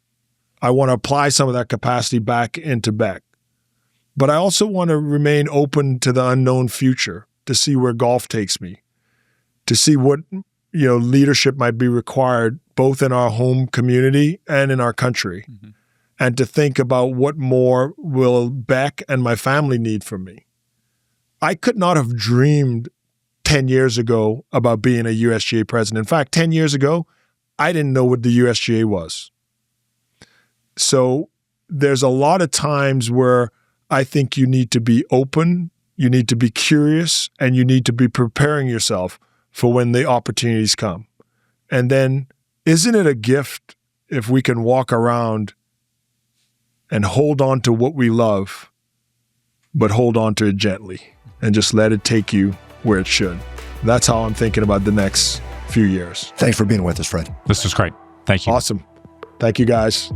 I want to apply some of that capacity back into Beck. But I also want to remain open to the unknown future, to see where golf takes me, to see what leadership might be required both in our home community and in our country, and to think about what more will Beck and my family need from me. I could not have dreamed 10 years ago about being a USGA president. In fact, 10 years ago, I didn't know what the USGA was. So there's a lot of times where I think you need to be open, you need to be curious, and you need to be preparing yourself for when the opportunities come. And then, isn't it a gift if we can walk around and hold on to what we love, but hold on to it gently and just let it take you where it should? That's how I'm thinking about the next few years. Thanks for being with us, Fred. This was great. Thank you. Awesome. Thank you, guys.